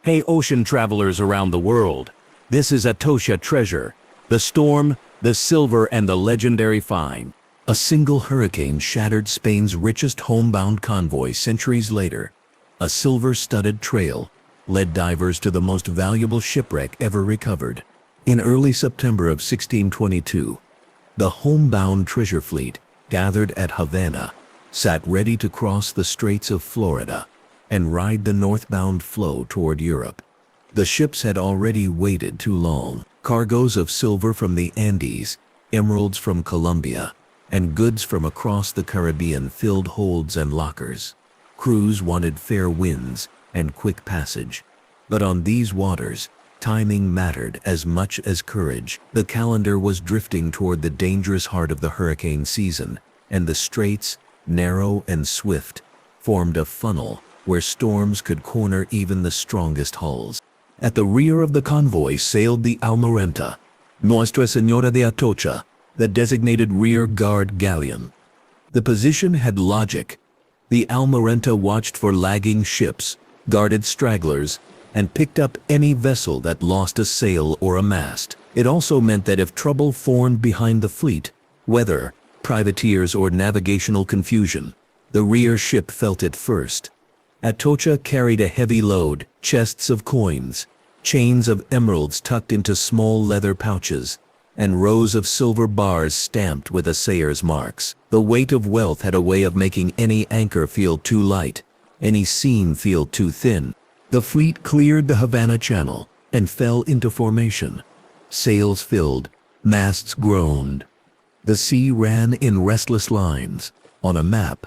Hey ocean travelers around the world, this is Atocha treasure, the storm, the silver and the legendary find. A single hurricane shattered Spain's richest homebound convoy centuries later. A silver-studded trail led divers to the most valuable shipwreck ever recovered. In early September of 1622, the homebound treasure fleet gathered at Havana, sat ready to cross the Straits of Florida and ride the northbound flow toward Europe. The ships had already waited too long. Cargoes of silver from the Andes, emeralds from Colombia, and goods from across the Caribbean filled holds and lockers. Crews wanted fair winds and quick passage. But on these waters, timing mattered as much as courage. The calendar was drifting toward the dangerous heart of the hurricane season, and the straits, narrow and swift, formed a funnel where storms could corner even the strongest hulls. At the rear of the convoy sailed the Almiranta, Nuestra Señora de Atocha, the designated rear guard galleon. The position had logic. The Almiranta watched for lagging ships, guarded stragglers, and picked up any vessel that lost a sail or a mast. It also meant that if trouble formed behind the fleet, weather, privateers, or navigational confusion, the rear ship felt it first. Atocha carried a heavy load, chests of coins, chains of emeralds tucked into small leather pouches, and rows of silver bars stamped with a sayer's marks. The weight of wealth had a way of making any anchor feel too light, any seam feel too thin. The fleet cleared the Havana Channel and fell into formation. Sails filled, masts groaned. The sea ran in restless lines. On a map,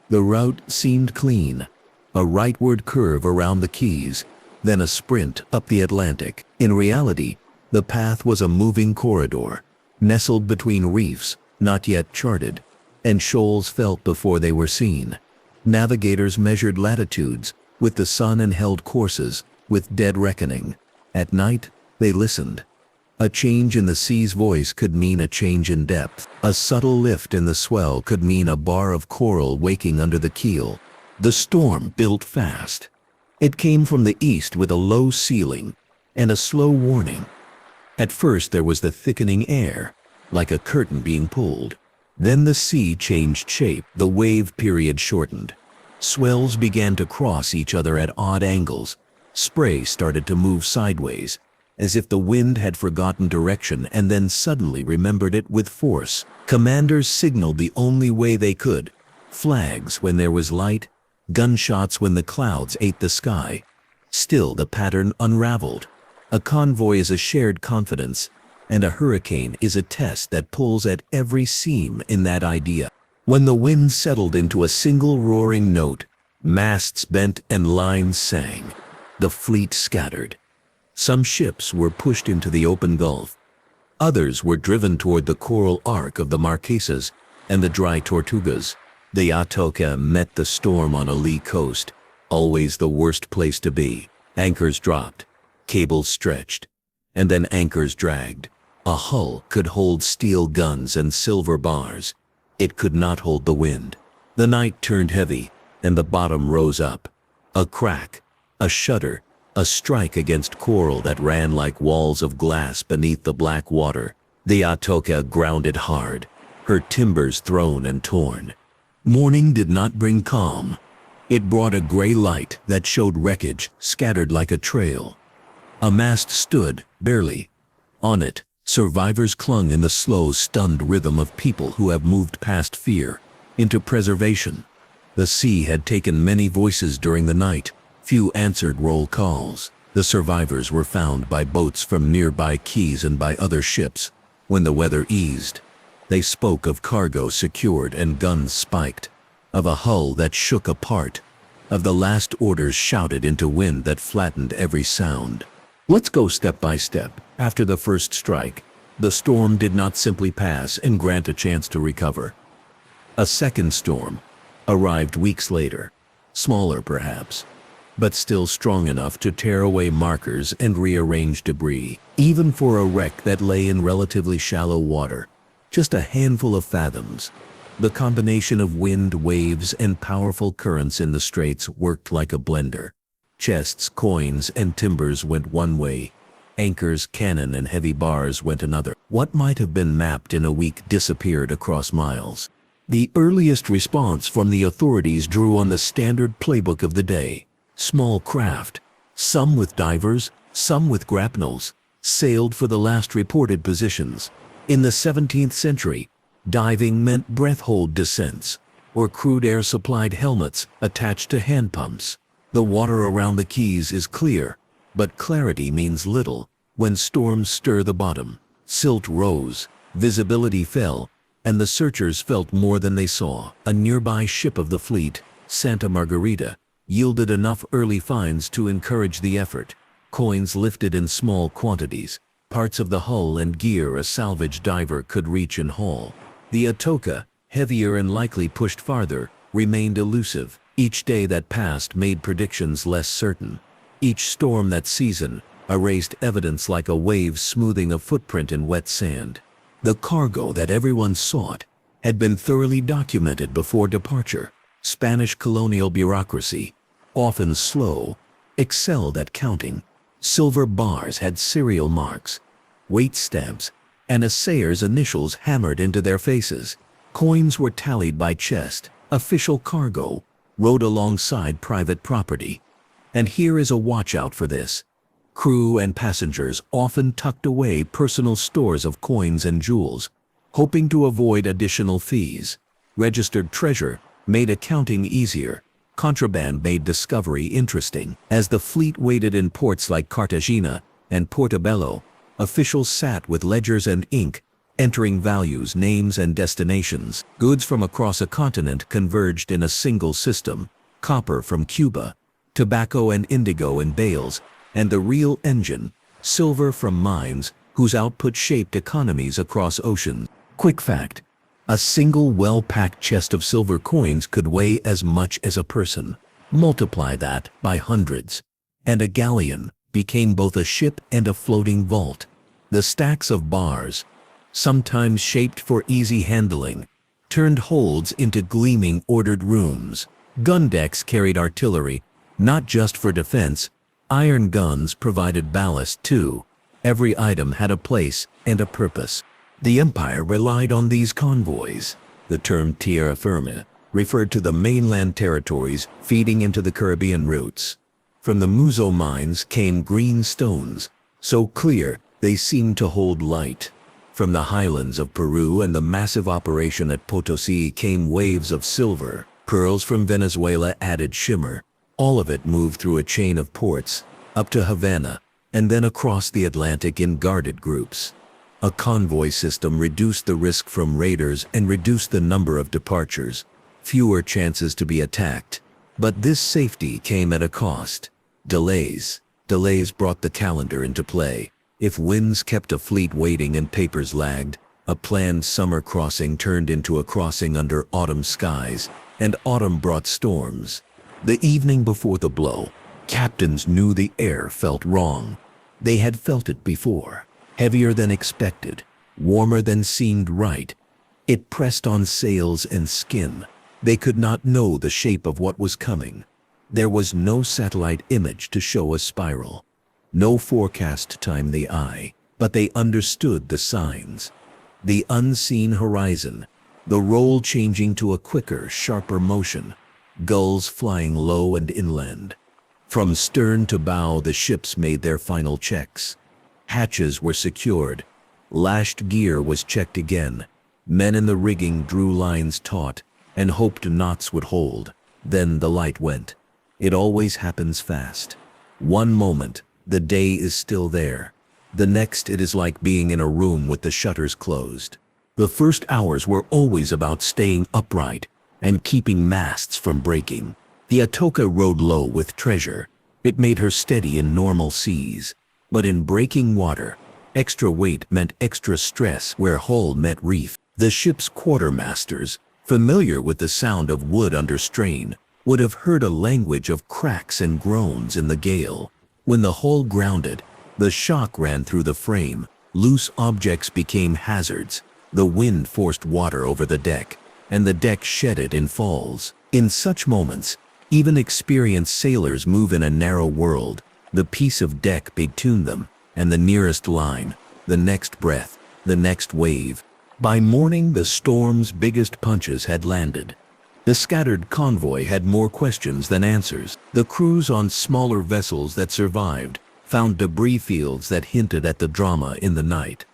the route seemed clean. A rightward curve around the Keys, then a sprint up the Atlantic. In reality, the path was a moving corridor, nestled between reefs not yet charted, and shoals felt before they were seen. Navigators measured latitudes with the sun and held courses with dead reckoning. At night, they listened. A change in the sea's voice could mean a change in depth. A subtle lift in the swell could mean a bar of coral waking under the keel. The storm built fast. It came from the east with a low ceiling and a slow warning. At first there was the thickening air, like a curtain being pulled. Then the sea changed shape. The wave period shortened. Swells began to cross each other at odd angles. Spray started to move sideways, as if the wind had forgotten direction and then suddenly remembered it with force. Commanders signaled the only way they could. Flags when there was light, gunshots when the clouds ate the sky. Still the pattern unraveled. A convoy is a shared confidence, and a hurricane is a test that pulls at every seam in that idea. When the wind settled into a single roaring note, masts bent and lines sang. The fleet scattered. Some ships were pushed into the open gulf. Others were driven toward the coral arc of the Marquesas and the dry Tortugas. The Atocha met the storm on a lee coast, always the worst place to be. Anchors dropped, cables stretched, and then anchors dragged. A hull could hold steel guns and silver bars. It could not hold the wind. The night turned heavy, and the bottom rose up. A crack, a shudder, a strike against coral that ran like walls of glass beneath the black water. The Atocha grounded hard, her timbers thrown and torn. Morning did not bring calm. It brought a gray light that showed wreckage scattered like a trail. A mast stood, barely. On it, survivors clung in the slow, stunned rhythm of people who have moved past fear into preservation. The sea had taken many voices during the night. Few answered roll calls. The survivors were found by boats from nearby keys and by other ships. When the weather eased, they spoke of cargo secured and guns spiked, of a hull that shook apart, of the last orders shouted into wind that flattened every sound. Let's go step by step. After the first strike, the storm did not simply pass and grant a chance to recover. A second storm arrived weeks later, smaller perhaps, but still strong enough to tear away markers and rearrange debris. Even for a wreck that lay in relatively shallow water, just a handful of fathoms, the combination of wind, waves, and powerful currents in the straits worked like a blender. Chests, coins, and timbers went one way. Anchors, cannon, and heavy bars went another. What might have been mapped in a week disappeared across miles. The earliest response from the authorities drew on the standard playbook of the day. Small craft, some with divers, some with grapnels, sailed for the last reported positions. In the 17th century, diving meant breath-hold descents, or crude air-supplied helmets attached to hand pumps. The water around the keys is clear, but clarity means little. When storms stir the bottom, silt rose, visibility fell, and the searchers felt more than they saw. A nearby ship of the fleet, Santa Margarita, yielded enough early finds to encourage the effort. Coins lifted in small quantities, parts of the hull and gear a salvage diver could reach and haul. The Atocha, heavier and likely pushed farther, remained elusive. Each day that passed made predictions less certain. Each storm that season erased evidence like a wave smoothing a footprint in wet sand. The cargo that everyone sought had been thoroughly documented before departure. Spanish colonial bureaucracy, often slow, excelled at counting. Silver bars had serial marks, weight stamps, and assayers' initials hammered into their faces. Coins were tallied by chest. Official cargo rode alongside private property. And here is a watch out for this. Crew and passengers often tucked away personal stores of coins and jewels, hoping to avoid additional fees. Registered treasure made accounting easier. Contraband made discovery interesting. As the fleet waited in ports like Cartagena and Portobello, officials sat with ledgers and ink, entering values, names, and destinations. Goods from across a continent converged in a single system. Copper from Cuba, tobacco and indigo in bales, and the real engine, silver from mines whose output shaped economies across oceans. Quick fact: a single well-packed chest of silver coins could weigh as much as a person. Multiply that by hundreds, and a galleon became both a ship and a floating vault. The stacks of bars, sometimes shaped for easy handling, turned holds into gleaming ordered rooms. Gun decks carried artillery, not just for defense. Iron guns provided ballast too. Every item had a place and a purpose. The empire relied on these convoys. The term tierra firme referred to the mainland territories feeding into the Caribbean routes. From the Muzo mines came green stones, so clear they seemed to hold light. From the highlands of Peru and the massive operation at Potosi came waves of silver. Pearls from Venezuela added shimmer. All of it moved through a chain of ports, up to Havana, and then across the Atlantic in guarded groups. A convoy system reduced the risk from raiders and reduced the number of departures. Fewer chances to be attacked. But this safety came at a cost. Delays. Delays brought the calendar into play. If winds kept a fleet waiting and papers lagged, a planned summer crossing turned into a crossing under autumn skies, and autumn brought storms. The evening before the blow, captains knew the air felt wrong. They had felt it before. Heavier than expected, warmer than seemed right. It pressed on sails and skin. They could not know the shape of what was coming. There was no satellite image to show a spiral. No forecast to time the eye, but they understood the signs. The unseen horizon, the roll changing to a quicker, sharper motion. Gulls flying low and inland. From stern to bow the ships made their final checks. Hatches were secured. Lashed gear was checked again. Men in the rigging drew lines taut and hoped knots would hold. Then the light went. It always happens fast. One moment, the day is still there. The next, it is like being in a room with the shutters closed. The first hours were always about staying upright and keeping masts from breaking. The Atocha rode low with treasure. It made her steady in normal seas. But in breaking water, extra weight meant extra stress where hull met reef. The ship's quartermasters, familiar with the sound of wood under strain, would have heard a language of cracks and groans in the gale. When the hull grounded, the shock ran through the frame. Loose objects became hazards. The wind forced water over the deck, and the deck shedded in falls. In such moments, Even experienced sailors move in a narrow world. The piece of deck between them and the nearest line, the next breath, the next wave. By morning, the storm's biggest punches had landed. The scattered convoy had more questions than answers. The crews on smaller vessels that survived found debris fields that hinted at the drama in the night.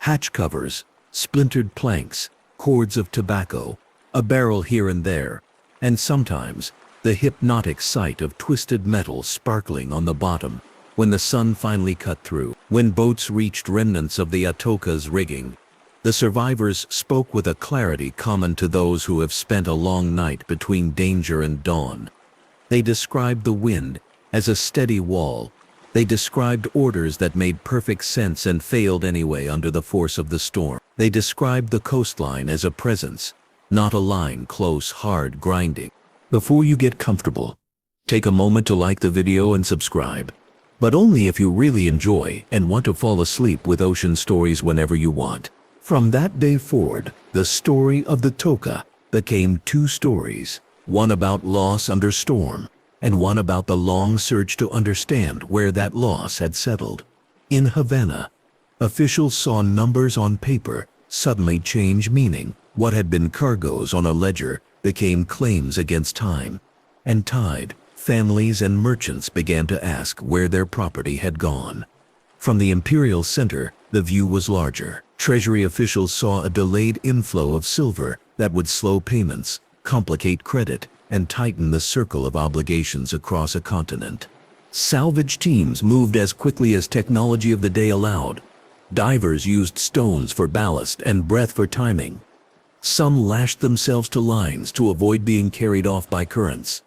Hatch covers, splintered planks, cords of tobacco, a barrel here and there, and sometimes the hypnotic sight of twisted metal sparkling on the bottom. When the sun finally cut through, when boats reached remnants of the Atocha's rigging, the survivors spoke with a clarity common to those who have spent a long night between danger and dawn. They described the wind as a steady wall. They described orders that made perfect sense and failed anyway under the force of the storm. They described the coastline as a presence, not a line close, hard, grinding. Before you get comfortable, take a moment to like the video and subscribe. But only if you really enjoy and want to fall asleep with ocean stories whenever you want. From that day forward, the story of the Atocha became two stories, one about loss under storm, and one about the long search to understand where that loss had settled. In Havana, officials saw numbers on paper suddenly change meaning. What had been cargoes on a ledger became claims against time and tide. Families and merchants began to ask where their property had gone. From the imperial center, the view was larger. Treasury officials saw a delayed inflow of silver that would slow payments, complicate credit, and tighten the circle of obligations across a continent. Salvage teams moved as quickly as technology of the day allowed. Divers used stones for ballast and breath for timing. Some lashed themselves to lines to avoid being carried off by currents.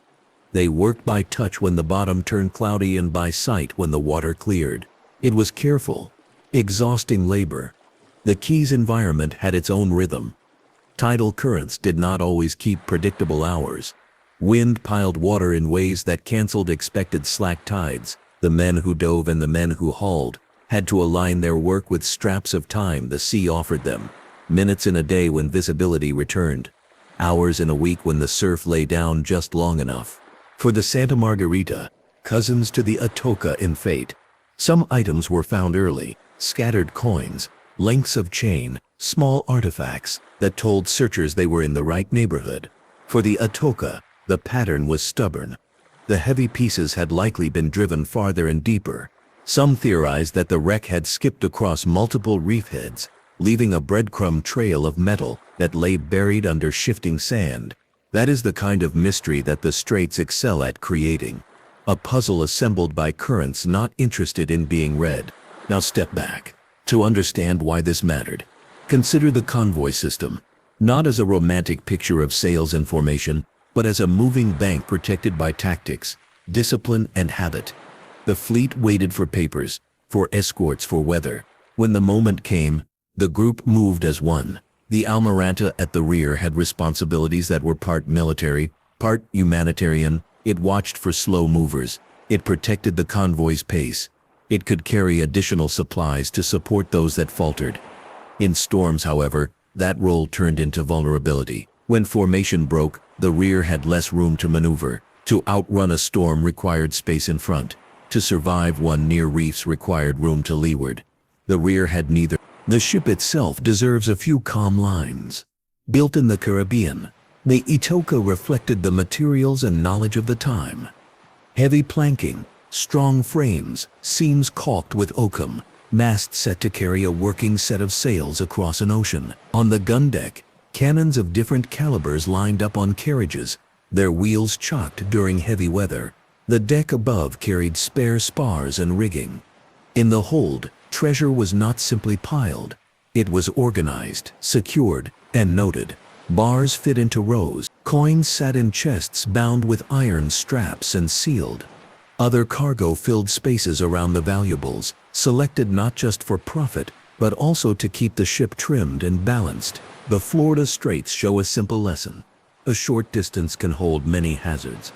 They worked by touch when the bottom turned cloudy and by sight when the water cleared. It was careful, exhausting labor. The quay's environment had its own rhythm. Tidal currents did not always keep predictable hours. Wind piled water in ways that canceled expected slack tides. The men who dove and the men who hauled had to align their work with straps of time the sea offered them. Minutes in a day when visibility returned. Hours in a week when the surf lay down just long enough. For the Santa Margarita, cousins to the Atocha in fate, some items were found early: scattered coins, lengths of chain, small artifacts that told searchers they were in the right neighborhood. For the Atocha, the pattern was stubborn. The heavy pieces had likely been driven farther and deeper. Some theorized that the wreck had skipped across multiple reef heads, leaving a breadcrumb trail of metal that lay buried under shifting sand. That is the kind of mystery that the Straits excel at creating. A puzzle assembled by currents not interested in being read. Now step back. To understand why this mattered, consider the convoy system, not as a romantic picture of sails and formation, but as a moving bank protected by tactics, discipline, and habit. The fleet waited for papers, for escorts, for weather. When the moment came, the group moved as one. The Almiranta at the rear had responsibilities that were part military, part humanitarian. It watched for slow movers. It protected the convoy's pace. It could carry additional supplies to support those that faltered. In storms, however, that role turned into vulnerability. When formation broke, the rear had less room to maneuver. To outrun a storm required space in front. To survive one near reefs required room to leeward. The rear had neither. The ship itself deserves a few calm lines. Built in the Caribbean, the Atocha reflected the materials and knowledge of the time. Heavy planking, strong frames, seams caulked with oakum, masts set to carry a working set of sails across an ocean. On the gun deck, cannons of different calibers lined up on carriages, their wheels chocked during heavy weather. The deck above carried spare spars and rigging. In the hold, treasure was not simply piled. It was organized, secured, and noted. Bars fit into rows. Coins sat in chests bound with iron straps and sealed. Other cargo filled spaces around the valuables, selected not just for profit, but also to keep the ship trimmed and balanced. The Florida Straits show a simple lesson. A short distance can hold many hazards.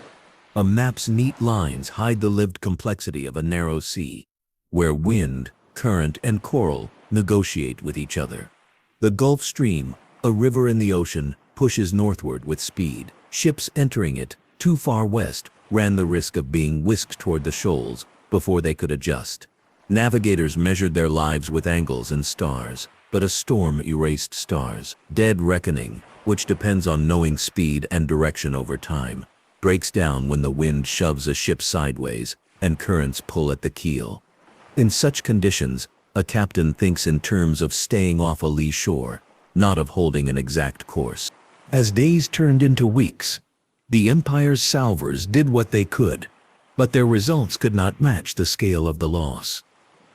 A map's neat lines hide the lived complexity of a narrow sea, where wind, current, and coral negotiate with each other. The Gulf Stream, a river in the ocean, pushes northward with speed. Ships entering it too far west ran the risk of being whisked toward the shoals before they could adjust. Navigators measured their lives with angles and stars, but a storm erased stars. Dead reckoning, which depends on knowing speed and direction over time, breaks down when the wind shoves a ship sideways and currents pull at the keel. In such conditions, a captain thinks in terms of staying off a lee shore, not of holding an exact course. As days turned into weeks, the Empire's salvors did what they could, but their results could not match the scale of the loss.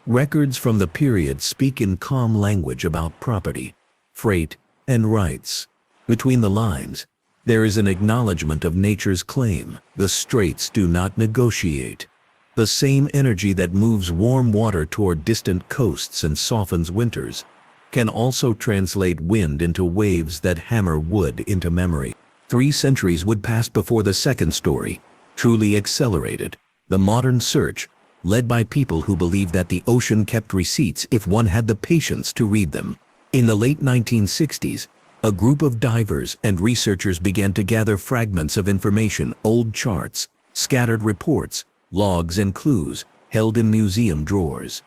Records from the period speak in calm language about property, freight, and rights. Between the lines, there is an acknowledgement of nature's claim. The straits do not negotiate. The same energy that moves warm water toward distant coasts and softens winters can also translate wind into waves that hammer wood into memory. 3 centuries would pass before the second story truly accelerated. The modern search, led by people who believed that the ocean kept receipts if one had the patience to read them. In the late 1960s, a group of divers and researchers began to gather fragments of information, old charts, scattered reports, logs and clues held in museum drawers.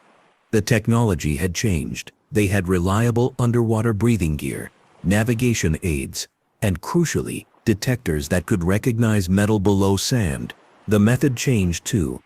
The technology had changed. They had reliable underwater breathing gear, navigation aids, and crucially, detectors that could recognize metal below sand. The method changed too.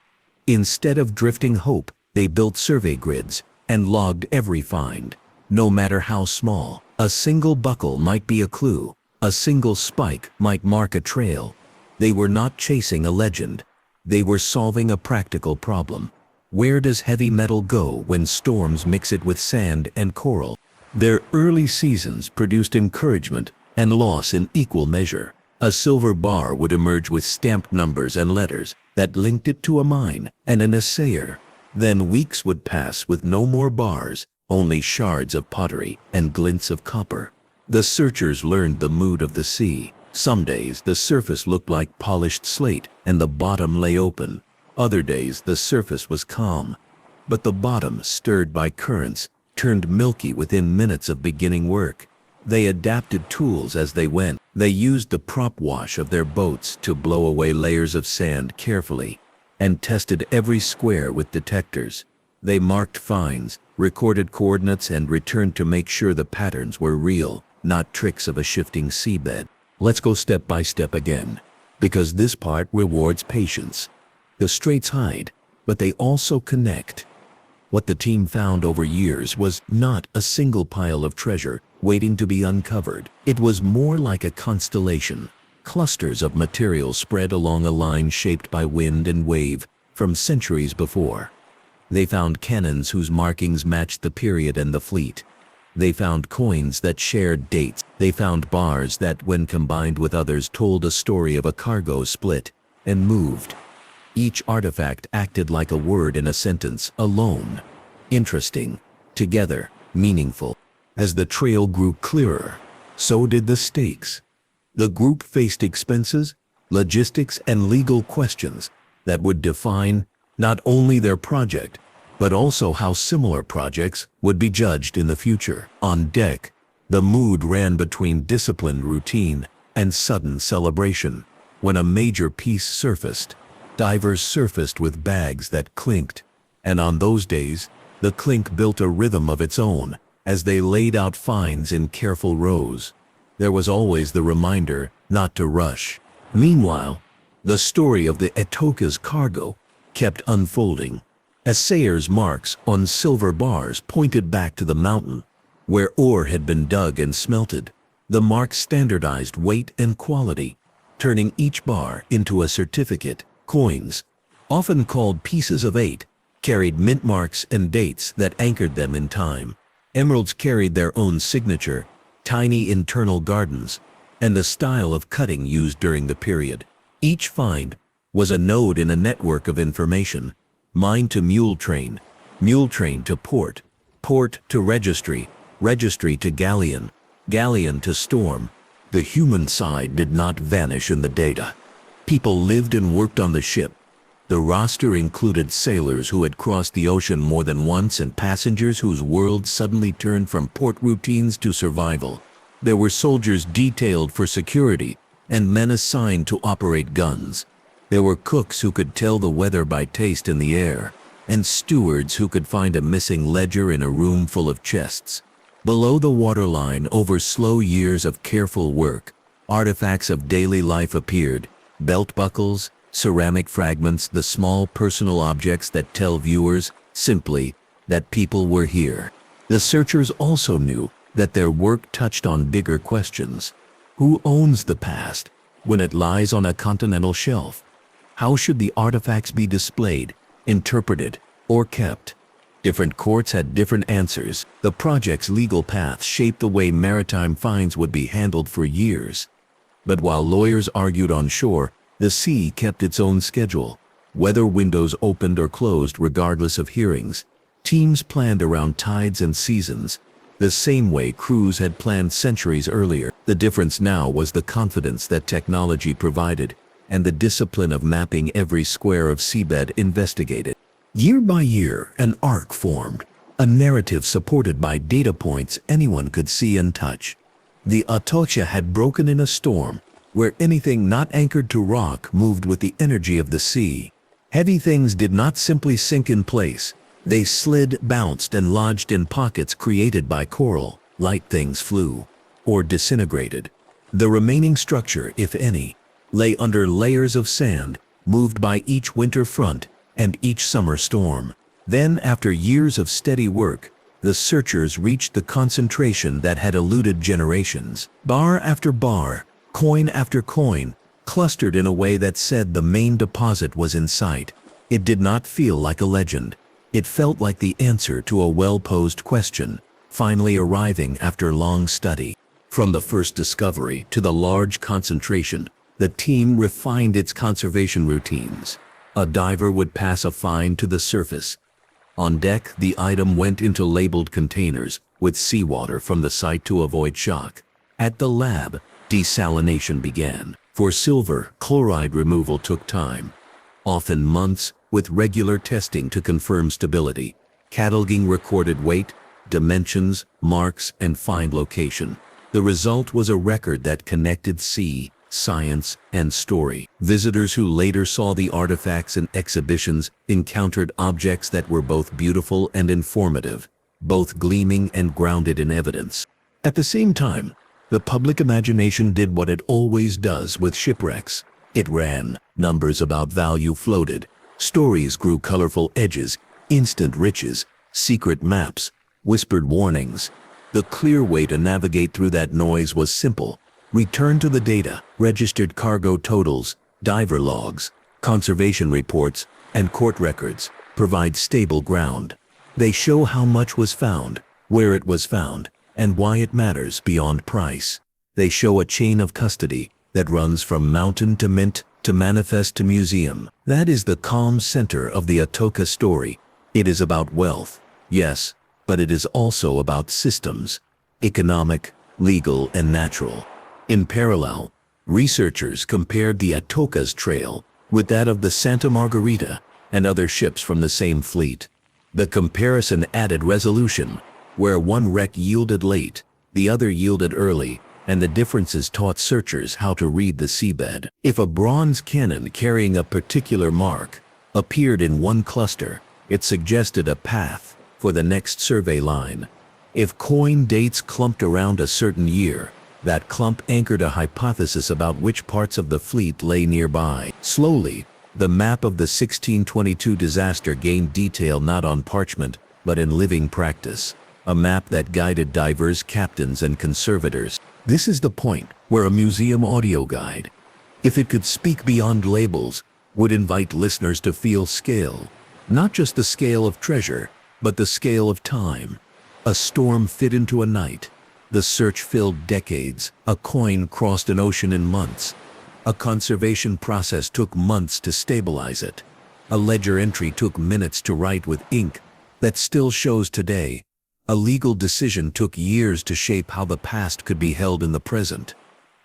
Instead of drifting hope, they built survey grids and logged every find. No matter how small, a single buckle might be a clue, a single spike might mark a trail. They were not chasing a legend. They were solving a practical problem. Where does heavy metal go when storms mix it with sand and coral? Their early seasons produced encouragement and loss in equal measure. A silver bar would emerge with stamped numbers and letters that linked it to a mine and an assayer. Then weeks would pass with no more bars, only shards of pottery and glints of copper. The searchers learned the mood of the sea. Some days the surface looked like polished slate and the bottom lay open. Other days the surface was calm, but the bottom, stirred by currents, turned milky within minutes of beginning work. They adapted tools as they went. They used the prop wash of their boats to blow away layers of sand carefully and tested every square with detectors. They marked finds, recorded coordinates, and returned to make sure the patterns were real, not tricks of a shifting seabed. Let's go step by step again, because this part rewards patience. The straits hide, but they also connect. What the team found over years was not a single pile of treasure waiting to be uncovered. It was more like a constellation, clusters of material spread along a line shaped by wind and wave from centuries before. They found cannons whose markings matched the period and the fleet. They found coins that shared dates. They found bars that, when combined with others, told a story of a cargo split and moved. Each artifact acted like a word in a sentence, alone, interesting, together, meaningful. As the trail grew clearer, so did the stakes. The group faced expenses, logistics, and legal questions that would define not only their project, but also how similar projects would be judged in the future. On deck, the mood ran between disciplined routine and sudden celebration. When a major piece surfaced, divers surfaced with bags that clinked, and on those days, the clink built a rhythm of its own as they laid out finds in careful rows. There was always the reminder not to rush. Meanwhile, the story of the Atocha's cargo kept unfolding. Assayers' marks on silver bars pointed back to the mountain, where ore had been dug and smelted. The marks standardized weight and quality, turning each bar into a certificate. Coins, often called pieces of 8, carried mint marks and dates that anchored them in time. Emeralds carried their own signature, tiny internal gardens, and the style of cutting used during the period. Each find was a node in a network of information: mine to mule train to port, port to registry, registry to galleon, galleon to storm. The human side did not vanish in the data. People lived and worked on the ship. The roster included sailors who had crossed the ocean more than once and passengers whose worlds suddenly turned from port routines to survival. There were soldiers detailed for security, and men assigned to operate guns. There were cooks who could tell the weather by taste in the air, and stewards who could find a missing ledger in a room full of chests. Below the waterline, over slow years of careful work, artifacts of daily life appeared: belt buckles, ceramic fragments, the small personal objects that tell viewers, simply, that people were here. The searchers also knew that their work touched on bigger questions. Who owns the past when it lies on a continental shelf? How should the artifacts be displayed, interpreted, or kept? Different courts had different answers. The project's legal path shaped the way maritime finds would be handled for years. But while lawyers argued on shore, the sea kept its own schedule. Weather windows opened or closed regardless of hearings. Teams planned around tides and seasons, the same way crews had planned centuries earlier. The difference now was the confidence that technology provided, and the discipline of mapping every square of seabed investigated. Year by year, an arc formed, a narrative supported by data points anyone could see and touch. The Atocha had broken in a storm, where anything not anchored to rock moved with the energy of the sea. Heavy things did not simply sink in place. They slid, bounced, and lodged in pockets created by coral. Light things flew, or disintegrated. The remaining structure, if any, lay under layers of sand, moved by each winter front and each summer storm. Then, after years of steady work, the searchers reached the concentration that had eluded generations. Bar after bar, coin after coin, clustered in a way that said the main deposit was in sight. It did not feel like a legend. It felt like the answer to a well-posed question, finally arriving after long study. From the first discovery to the large concentration, the team refined its conservation routines. A diver would pass a find to the surface. On deck, the item went into labeled containers with seawater from the site to avoid shock. At the lab, desalination began. For silver, chloride removal took time, often months, with regular testing to confirm stability. Cataloging recorded weight, dimensions, marks, and find location. The result was a record that connected sea, science, and story. Visitors who later saw the artifacts in exhibitions encountered objects that were both beautiful and informative, both gleaming and grounded in evidence. At the same time, the public imagination did what it always does with shipwrecks. It ran. Numbers about value floated. Stories grew: colorful edges, instant riches, secret maps, whispered warnings. The clear way to navigate through that noise was simple. Return to the data: registered cargo totals, diver logs, conservation reports, and court records provide stable ground. They show how much was found, where it was found, and why it matters beyond price. They show a chain of custody that runs from mountain to mint to manifest to museum. That is the calm center of the Atocha story. It is about wealth, yes, but it is also about systems: economic, legal, and natural. In parallel, researchers compared the Atocha's trail with that of the Santa Margarita and other ships from the same fleet. The comparison added resolution. Where one wreck yielded late, the other yielded early, and the differences taught searchers how to read the seabed. If a bronze cannon carrying a particular mark appeared in one cluster, it suggested a path for the next survey line. If coin dates clumped around a certain year, that clump anchored a hypothesis about which parts of the fleet lay nearby. Slowly, the map of the 1622 disaster gained detail not on parchment, but in living practice. A map that guided divers, captains, and conservators. This is the point where a museum audio guide, if it could speak beyond labels, would invite listeners to feel scale. Not just the scale of treasure, but the scale of time. A storm fit into a night. The search filled decades. A coin crossed an ocean in months. A conservation process took months to stabilize it. A ledger entry took minutes to write with ink that still shows today. A legal decision took years to shape how the past could be held in the present.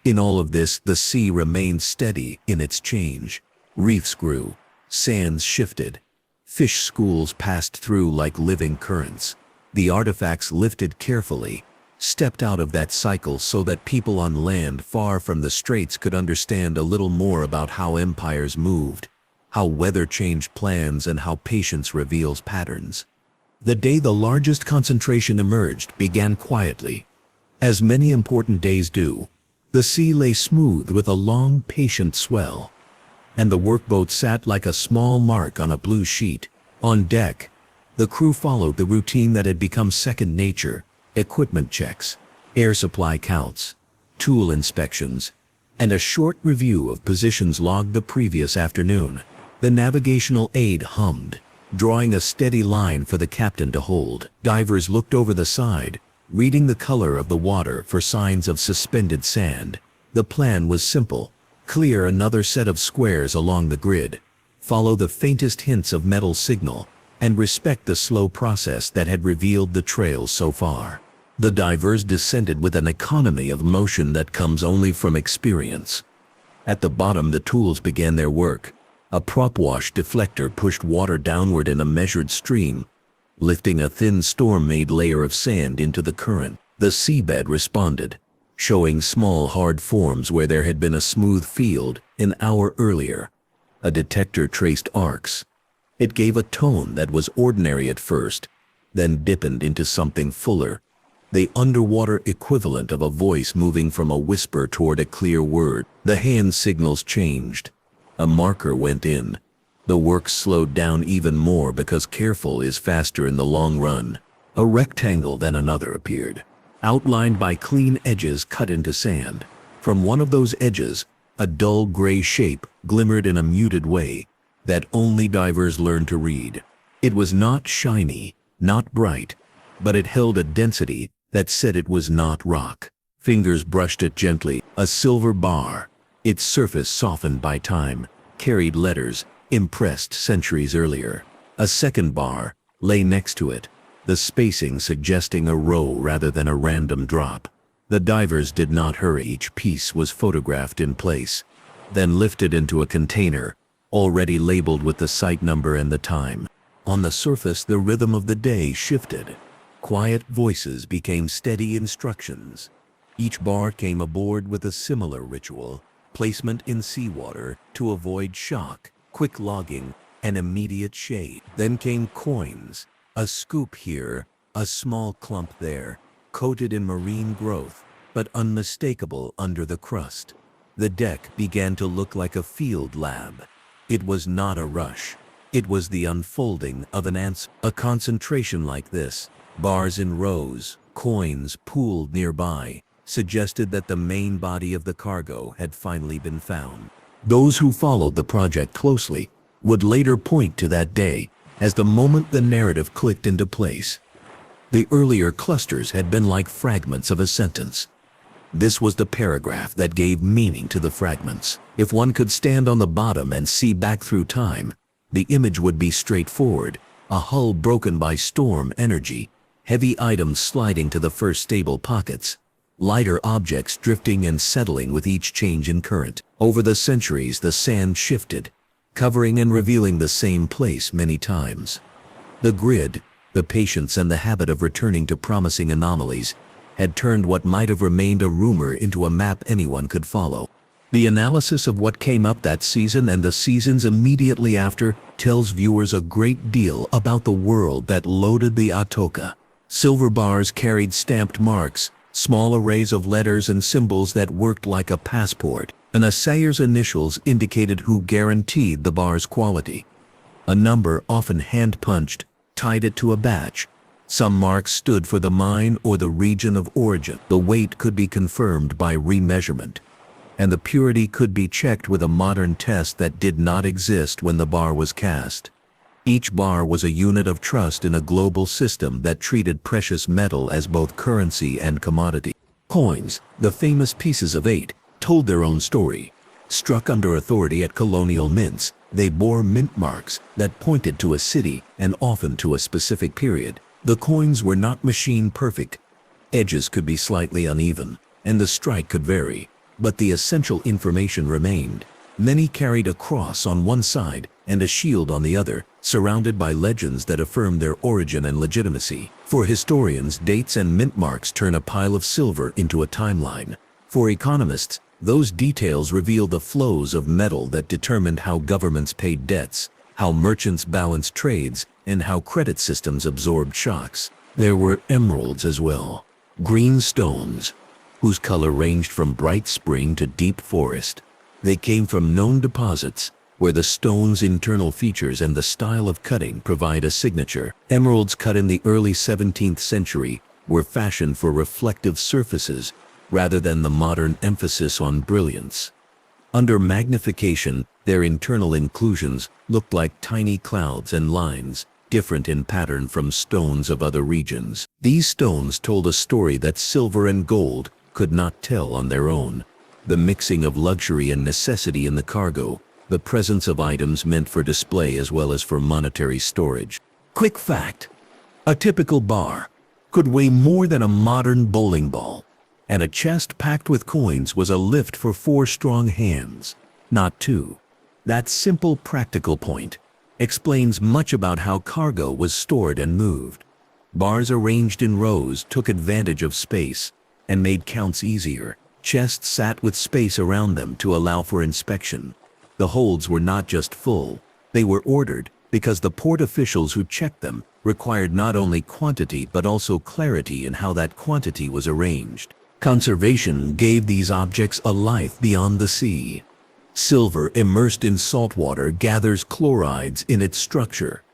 In all of this, the sea remained steady in its change. Reefs grew, sands shifted, fish schools passed through like living currents. The artifacts lifted carefully, stepped out of that cycle so that people on land far from the straits could understand a little more about how empires moved, how weather changed plans, and how patience reveals patterns. The day the largest concentration emerged began quietly. As many important days do, the sea lay smooth with a long, patient swell, and the workboat sat like a small mark on a blue sheet. On deck, the crew followed the routine that had become second nature: equipment checks, air supply counts, tool inspections, and a short review of positions logged the previous afternoon. The navigational aid hummed, drawing a steady line for the captain to hold. Divers looked over the side, reading the color of the water for signs of suspended sand. The plan was simple: clear another set of squares along the grid, follow the faintest hints of metal signal, and respect the slow process that had revealed the trails so far. The divers descended with an economy of motion that comes only from experience. At the bottom, the tools began their work. A prop wash deflector pushed water downward in a measured stream, lifting a thin storm-made layer of sand into the current. The seabed responded, showing small hard forms where there had been a smooth field an hour earlier. A detector traced arcs. It gave a tone that was ordinary at first, then deepened into something fuller, the underwater equivalent of a voice moving from a whisper toward a clear word. The hand signals changed. A marker went in. The work slowed down even more because careful is faster in the long run. A rectangle, then another appeared, outlined by clean edges cut into sand. From one of those edges, a dull gray shape glimmered in a muted way that only divers learn to read. It was not shiny, not bright, but it held a density that said it was not rock. Fingers brushed it gently. A silver bar, its surface softened by time, carried letters impressed centuries earlier. A second bar lay next to it, the spacing suggesting a row rather than a random drop. The divers did not hurry. Each piece was photographed in place, then lifted into a container, already labeled with the site number and the time. On the surface, the rhythm of the day shifted. Quiet voices became steady instructions. Each bar came aboard with a similar ritual: placement in seawater to avoid shock, quick logging, and immediate shade. Then came coins, a scoop here, a small clump there, coated in marine growth, but unmistakable under the crust. The deck began to look like a field lab. It was not a rush. It was the unfolding of an answer. A concentration like this, bars in rows, coins pooled nearby, suggested that the main body of the cargo had finally been found. Those who followed the project closely would later point to that day as the moment the narrative clicked into place. The earlier clusters had been like fragments of a sentence. This was the paragraph that gave meaning to the fragments. If one could stand on the bottom and see back through time, the image would be straightforward: a hull broken by storm energy, heavy items sliding to the first stable pockets, lighter objects drifting and settling with each change in current. Over the centuries, the sand shifted, covering and revealing the same place many times. The grid, the patience and the habit of returning to promising anomalies, had turned what might have remained a rumor into a map anyone could follow. The analysis of what came up that season and the seasons immediately after tells viewers a great deal about the world that loaded the Atocha. Silver bars carried stamped marks, small arrays of letters and symbols that worked like a passport. An assayer's initials indicated who guaranteed the bar's quality. A number, often hand-punched, tied it to a batch. Some marks stood for the mine or the region of origin. The weight could be confirmed by remeasurement, and the purity could be checked with a modern test that did not exist when the bar was cast. Each bar was a unit of trust in a global system that treated precious metal as both currency and commodity. Coins, the famous pieces of 8, told their own story. Struck under authority at colonial mints, they bore mint marks that pointed to a city and often to a specific period. The coins were not machine perfect. Edges could be slightly uneven, and the strike could vary, but the essential information remained. Many carried a cross on one side and a shield on the other, surrounded by legends that affirm their origin and legitimacy. For historians, dates and mint marks turn a pile of silver into a timeline. For economists, those details reveal the flows of metal that determined how governments paid debts, how merchants balanced trades, and how credit systems absorbed shocks. There were emeralds as well, green stones, whose color ranged from bright spring to deep forest. They came from known deposits, where the stone's internal features and the style of cutting provide a signature. Emeralds cut in the early 17th century were fashioned for reflective surfaces rather than the modern emphasis on brilliance. Under magnification, their internal inclusions looked like tiny clouds and lines, different in pattern from stones of other regions. These stones told a story that silver and gold could not tell on their own. The mixing of luxury and necessity in the cargo, the presence of items meant for display as well as for monetary storage. Quick fact: a typical bar could weigh more than a modern bowling ball, and a chest packed with coins was a lift for 4 strong hands, not 2. That simple practical point explains much about how cargo was stored and moved. Bars arranged in rows took advantage of space and made counts easier. Chests sat with space around them to allow for inspection. The holds were not just full, they were ordered because the port officials who checked them required not only quantity but also clarity in how that quantity was arranged. Conservation gave these objects a life beyond the sea. Silver immersed in salt water gathers chlorides in its structure.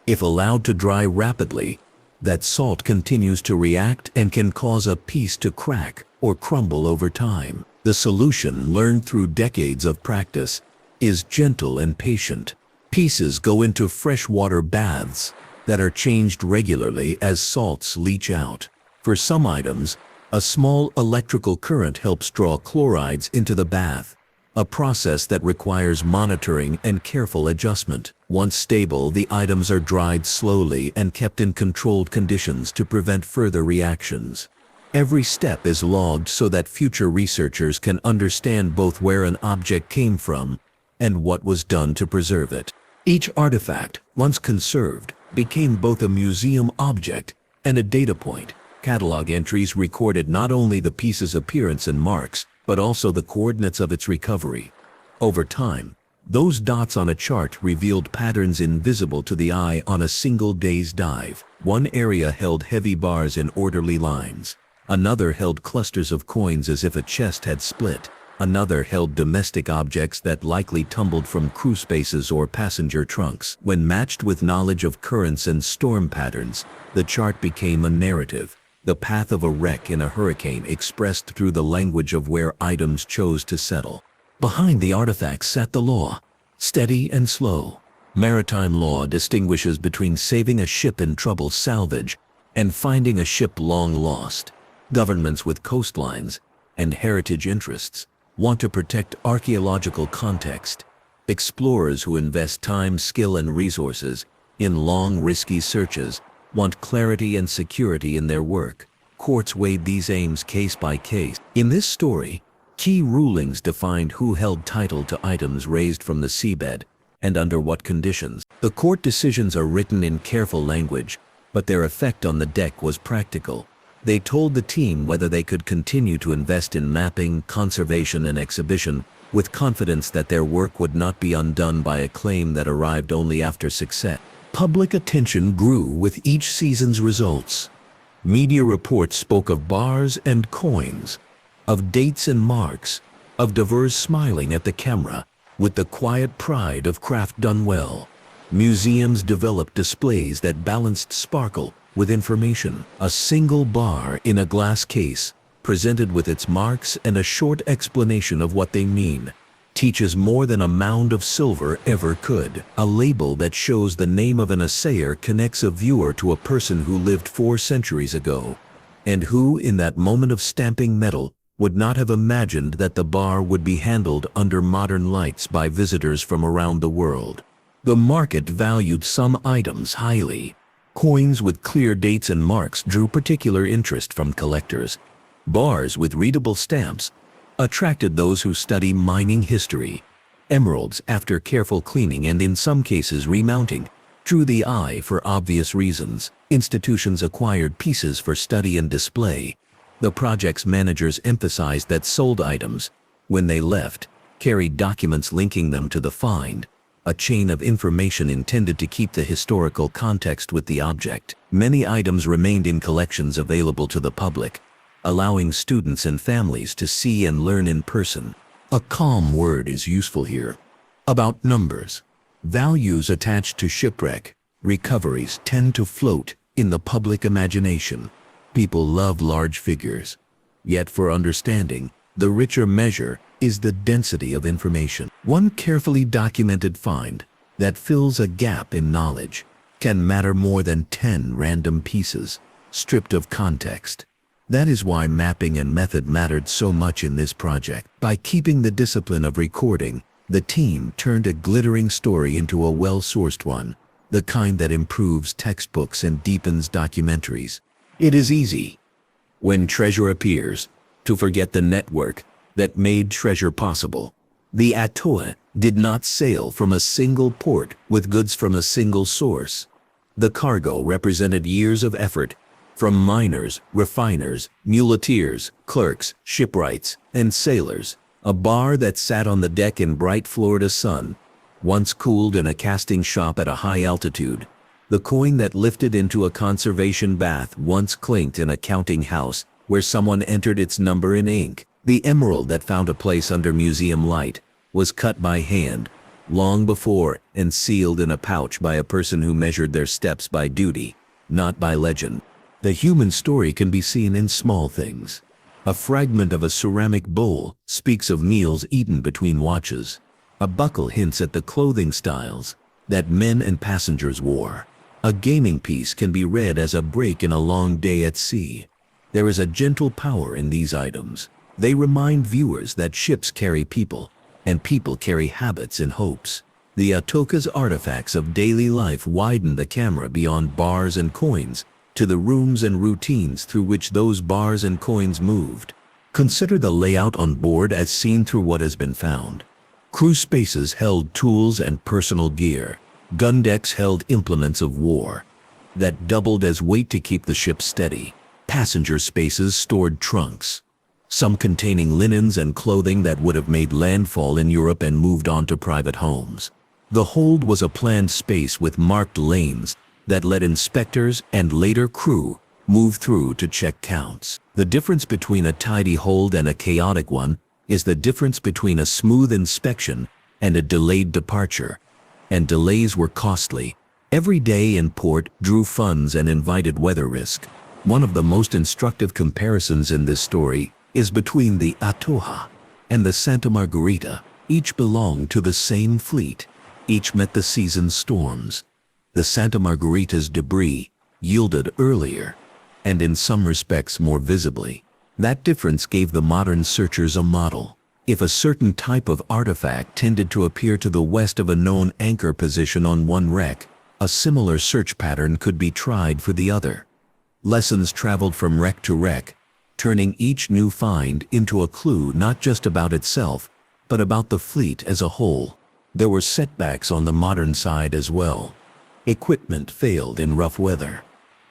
If allowed to dry rapidly, that salt continues to react and can cause a piece to crack or crumble over time. The solution, learned through decades of practice, is gentle and patient. Pieces go into freshwater baths that are changed regularly as salts leach out. For some items, a small electrical current helps draw chlorides into the bath, a process that requires monitoring and careful adjustment. Once stable, the items are dried slowly and kept in controlled conditions to prevent further reactions. Every step is logged so that future researchers can understand both where an object came from and what was done to preserve it. Each artifact, once conserved, became both a museum object and a data point. Catalog entries recorded not only the piece's appearance and marks, but also the coordinates of its recovery. Over time, those dots on a chart revealed patterns invisible to the eye on a single day's dive. One area held heavy bars in orderly lines. Another held clusters of coins as if a chest had split. Another held domestic objects that likely tumbled from crew spaces or passenger trunks. When matched with knowledge of currents and storm patterns, the chart became a narrative, the path of a wreck in a hurricane expressed through the language of where items chose to settle. Behind the artifacts sat the law, steady and slow. Maritime law distinguishes between saving a ship in trouble salvage and finding a ship long lost. Governments with coastlines and heritage interests want to protect archaeological context. Explorers who invest time, skill, and resources in long, risky searches want clarity and security in their work. Courts weighed these aims case by case. In this story, key rulings defined who held title to items raised from the seabed and under what conditions. The court decisions are written in careful language, but their effect on the deck was practical. They told the team whether they could continue to invest in mapping, conservation, and exhibition with confidence that their work would not be undone by a claim that arrived only after success. Public attention grew with each season's results. Media reports spoke of bars and coins, of dates and marks, of divers smiling at the camera with the quiet pride of craft done well. Museums developed displays that balanced sparkle with information. A single bar in a glass case, presented with its marks and a short explanation of what they mean, teaches more than a mound of silver ever could. A label that shows the name of an assayer connects a viewer to a person who lived 4 centuries ago, and who, in that moment of stamping metal, would not have imagined that the bar would be handled under modern lights by visitors from around the world. The market valued some items highly. Coins with clear dates and marks drew particular interest from collectors. Bars with readable stamps attracted those who study mining history. Emeralds, after careful cleaning and in some cases remounting, Drew the eye for obvious reasons. Institutions acquired pieces for study and display. The project's managers emphasized that sold items, when they left, carried documents linking them to the find, a chain of information intended to keep the historical context with the object. Many items remained in collections available to the public, allowing students and families to see and learn in person. A calm word is useful here. About numbers. Values attached to shipwreck recoveries tend to float in the public imagination. People love large figures. Yet for understanding, the richer measure is the density of information. One carefully documented find that fills a gap in knowledge can matter more than 10 random pieces, stripped of context. That is why mapping and method mattered so much in this project. By keeping the discipline of recording, the team turned a glittering story into a well-sourced one, the kind that improves textbooks and deepens documentaries. It is easy, when treasure appears, to forget the network that made treasure possible. The Atocha did not sail from a single port with goods from a single source. The cargo represented years of effort, from miners, refiners, muleteers, clerks, shipwrights, and sailors. A bar that sat on the deck in bright Florida sun, once cooled in a casting shop at a high altitude. The coin that lifted into a conservation bath once clinked in a counting house where someone entered its number in ink. The emerald that found a place under museum light was cut by hand, long before, and sealed in a pouch by a person who measured their steps by duty, not by legend. The human story can be seen in small things. A fragment of a ceramic bowl speaks of meals eaten between watches. A buckle hints at the clothing styles that men and passengers wore. A gaming piece can be read as a break in a long day at sea. There is a gentle power in these items. They remind viewers that ships carry people, and people carry habits and hopes. The Atocha's artifacts of daily life widen the camera beyond bars and coins to the rooms and routines through which those bars and coins moved. Consider the layout on board as seen through what has been found. Crew spaces held tools and personal gear. Gun decks held implements of war that doubled as weight to keep the ship steady. Passenger spaces stored trunks, some containing linens and clothing that would have made landfall in Europe and moved on to private homes. The hold was a planned space with marked lanes that let inspectors and later crew move through to check counts. The difference between a tidy hold and a chaotic one is the difference between a smooth inspection and a delayed departure. And delays were costly. Every day in port drew funds and invited weather risk. One of the most instructive comparisons in this story is between the Atocha and the Santa Margarita. Each belonged to the same fleet. Each met the season's storms. The Santa Margarita's debris yielded earlier, and in some respects more visibly. That difference gave the modern searchers a model. If a certain type of artifact tended to appear to the west of a known anchor position on one wreck, a similar search pattern could be tried for the other. Lessons traveled from wreck to wreck, turning each new find into a clue not just about itself, but about the fleet as a whole. There were setbacks on the modern side as well. Equipment failed in rough weather.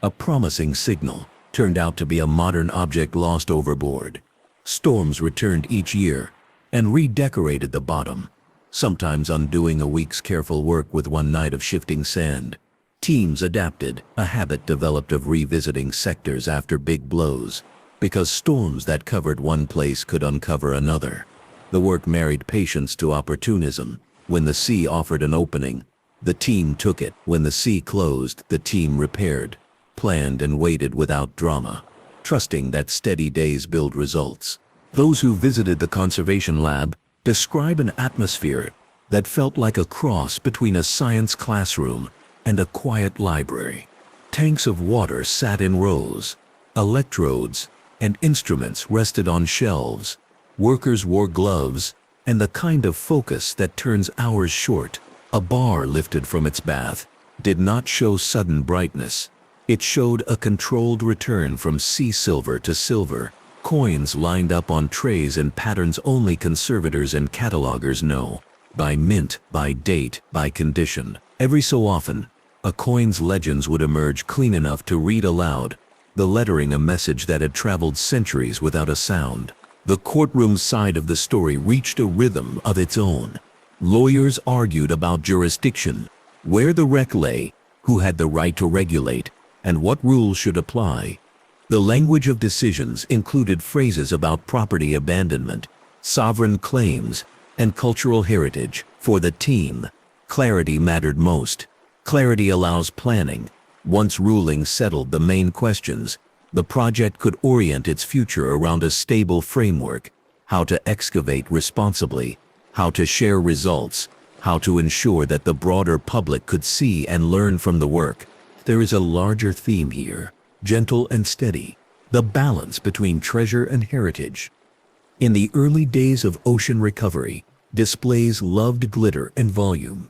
A promising signal turned out to be a modern object lost overboard. Storms returned each year and redecorated the bottom, sometimes undoing a week's careful work with one night of shifting sand. Teams adapted, a habit developed of revisiting sectors after big blows, because storms that covered one place could uncover another. The work married patience to opportunism. When the sea offered an opening, the team took it. When the sea closed, the team repaired, planned and waited without drama, trusting that steady days build results. Those who visited the conservation lab describe an atmosphere that felt like a cross between a science classroom and a quiet library. Tanks of water sat in rows. Electrodes and instruments rested on shelves. Workers wore gloves and the kind of focus that turns hours short. A bar lifted from its bath did not show sudden brightness. It showed a controlled return from sea silver to silver. Coins lined up on trays in patterns only conservators and catalogers know. By mint, by date, by condition. Every so often, A coin's legends would emerge clean enough to read aloud, the lettering a message that had traveled centuries without a sound. The courtroom side of the story reached a rhythm of its own. Lawyers argued about jurisdiction, where the wreck lay, who had the right to regulate, and what rules should apply. The language of decisions included phrases about property abandonment, sovereign claims, and cultural heritage. For the team, clarity mattered most. Clarity allows planning. Once rulings settled the main questions, the project could orient its future around a stable framework: how to excavate responsibly, how to share results, how to ensure that the broader public could see and learn from the work. There is a larger theme here, gentle and steady, the balance between treasure and heritage. In the early days of ocean recovery, displays loved glitter and volume.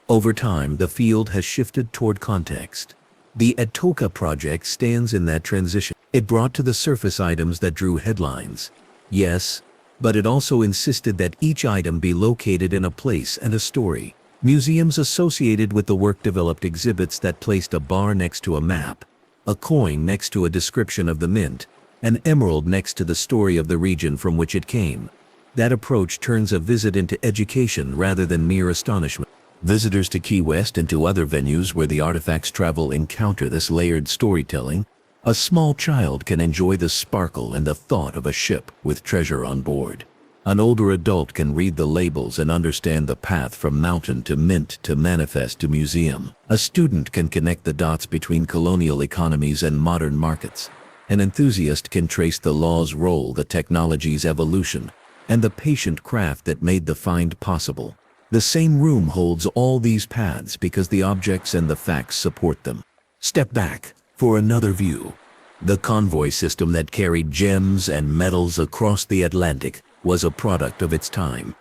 Over time, the field has shifted toward context. The Atocha project stands in that transition. It brought to the surface items that drew headlines. Yes, but it also insisted that each item be located in a place and a story. Museums associated with the work developed exhibits that placed a bar next to a map, a coin next to a description of the mint, an emerald next to the story of the region from which it came. That approach turns a visit into education rather than mere astonishment. Visitors to Key West and to other venues where the artifacts travel encounter this layered storytelling. A small child can enjoy the sparkle and the thought of a ship with treasure on board. An older adult can read the labels and understand the path from mountain to mint to manifest to museum. A student can connect the dots between colonial economies and modern markets. An enthusiast can trace the law's role, the technology's evolution, and the patient craft that made the find possible. The same room holds all these paths because the objects and the facts support them. Step back for another view. The convoy system that carried gems and metals across the Atlantic was a product of its time.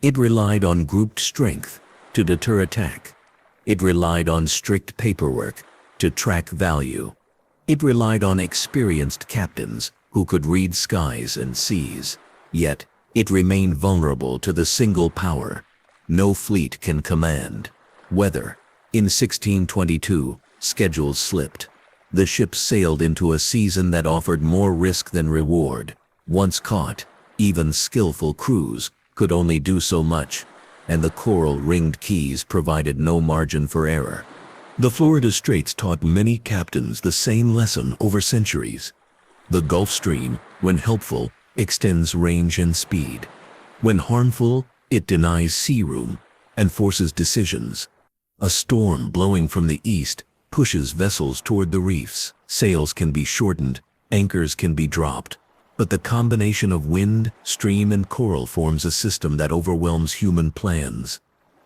It relied on grouped strength to deter attack. It relied on strict paperwork to track value. It relied on experienced captains who could read skies and seas. Yet, it remained vulnerable to the single power no fleet can command: weather. In 1622, schedules slipped. The ships sailed into a season that offered more risk than reward. Once caught, even skillful crews could only do so much, and the coral-ringed keys provided no margin for error. The Florida Straits taught many captains the same lesson over centuries. The Gulf Stream, when helpful, extends range and speed. When harmful, it denies sea room and forces decisions. A storm blowing from the east pushes vessels toward the reefs. Sails can be shortened, anchors can be dropped, but the combination of wind, stream, and coral forms a system that overwhelms human plans.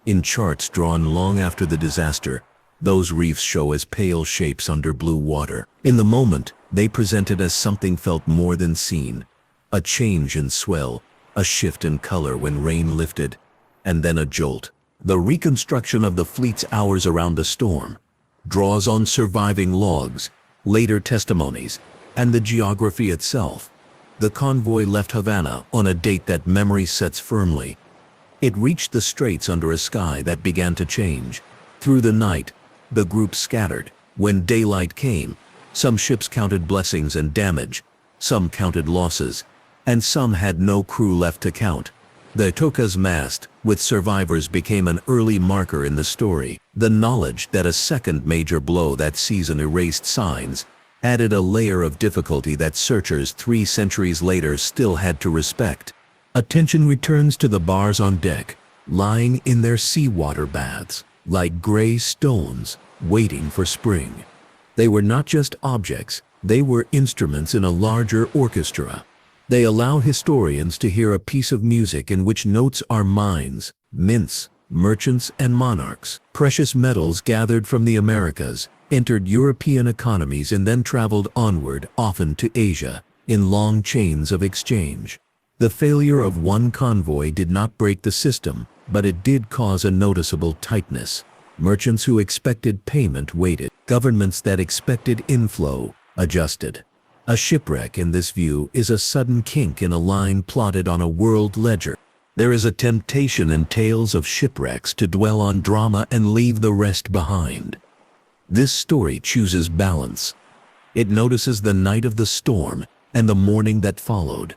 In charts drawn long after the disaster, those reefs show as pale shapes under blue water. In the moment, they presented as something felt more than seen: a change in swell, a shift in color when rain lifted, and then a jolt. The reconstruction of the fleet's hours around the storm draws on surviving logs, later testimonies, and the geography itself. The convoy left Havana on a date that memory sets firmly. It reached the straits under a sky that began to change. Through the night, the group scattered. When daylight came, some ships counted blessings and damage, some counted losses, and some had no crew left to count. The Atocha's mast, with survivors, became an early marker in the story. The knowledge that a second major blow that season erased signs added a layer of difficulty that searchers 3 centuries later still had to respect. Attention returns to the bars on deck, lying in their seawater baths, like gray stones, waiting for spring. They were not just objects, they were instruments in a larger orchestra. They allow historians to hear a piece of music in which notes are mines, mints, merchants, and monarchs. Precious metals gathered from the Americas entered European economies and then traveled onward, often to Asia, in long chains of exchange. The failure of one convoy did not break the system, but it did cause a noticeable tightness. Merchants who expected payment waited. Governments that expected inflow adjusted. A shipwreck in this view is a sudden kink in a line plotted on a world ledger. There is a temptation in tales of shipwrecks to dwell on drama and leave the rest behind. This story chooses balance. It notices the night of the storm and the morning that followed.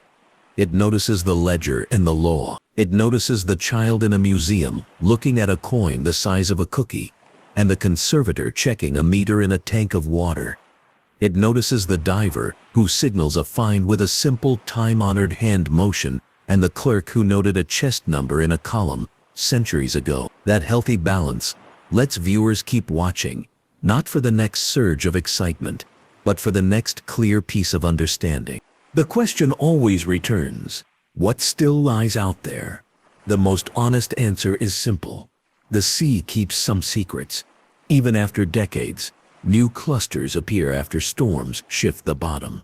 It notices the ledger and the law. It notices the child in a museum looking at a coin the size of a cookie, and the conservator checking a meter in a tank of water. It notices the diver who signals a find with a simple time-honored hand motion, and the clerk who noted a chest number in a column centuries ago. That healthy balance lets viewers keep watching, not for the next surge of excitement, but for the next clear piece of understanding. The question always returns: what still lies out there? The most honest answer is simple. The sea keeps some secrets. Even after decades, new clusters appear after storms shift the bottom.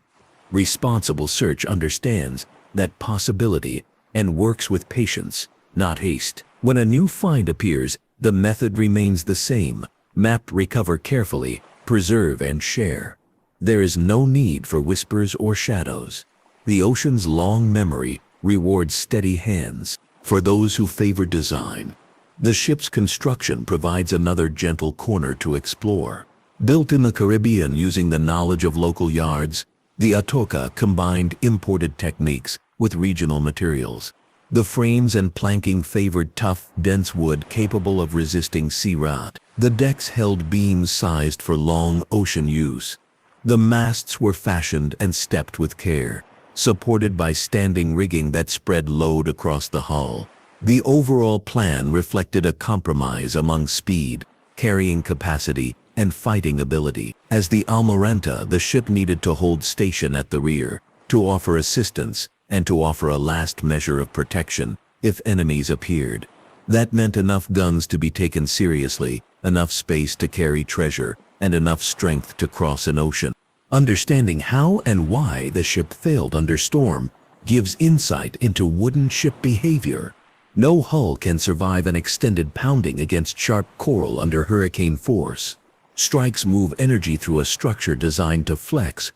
Responsible search understands that possibility and works with patience, not haste. When a new find appears, the method remains the same: map, recover carefully, preserve and share. There is no need for whispers or shadows. The ocean's long memory rewards steady hands. For those who favor design, the ship's construction provides another gentle corner to explore. Built in the Caribbean using the knowledge of local yards, the Atocha combined imported techniques with regional materials. The frames and planking favored tough, dense wood capable of resisting sea rot. The decks held beams sized for long ocean use. The masts were fashioned and stepped with care, supported by standing rigging that spread load across the hull. The overall plan reflected a compromise among speed, carrying capacity, and fighting ability. As the Almiranta, the ship needed to hold station at the rear, to offer assistance, and to offer a last measure of protection if enemies appeared. That meant enough guns to be taken seriously, enough space to carry treasure, and enough strength to cross an ocean. Understanding how and why the ship failed under storm gives insight into wooden ship behavior. No hull can survive an extended pounding against sharp coral under hurricane force. Strikes move energy through a structure designed to flex,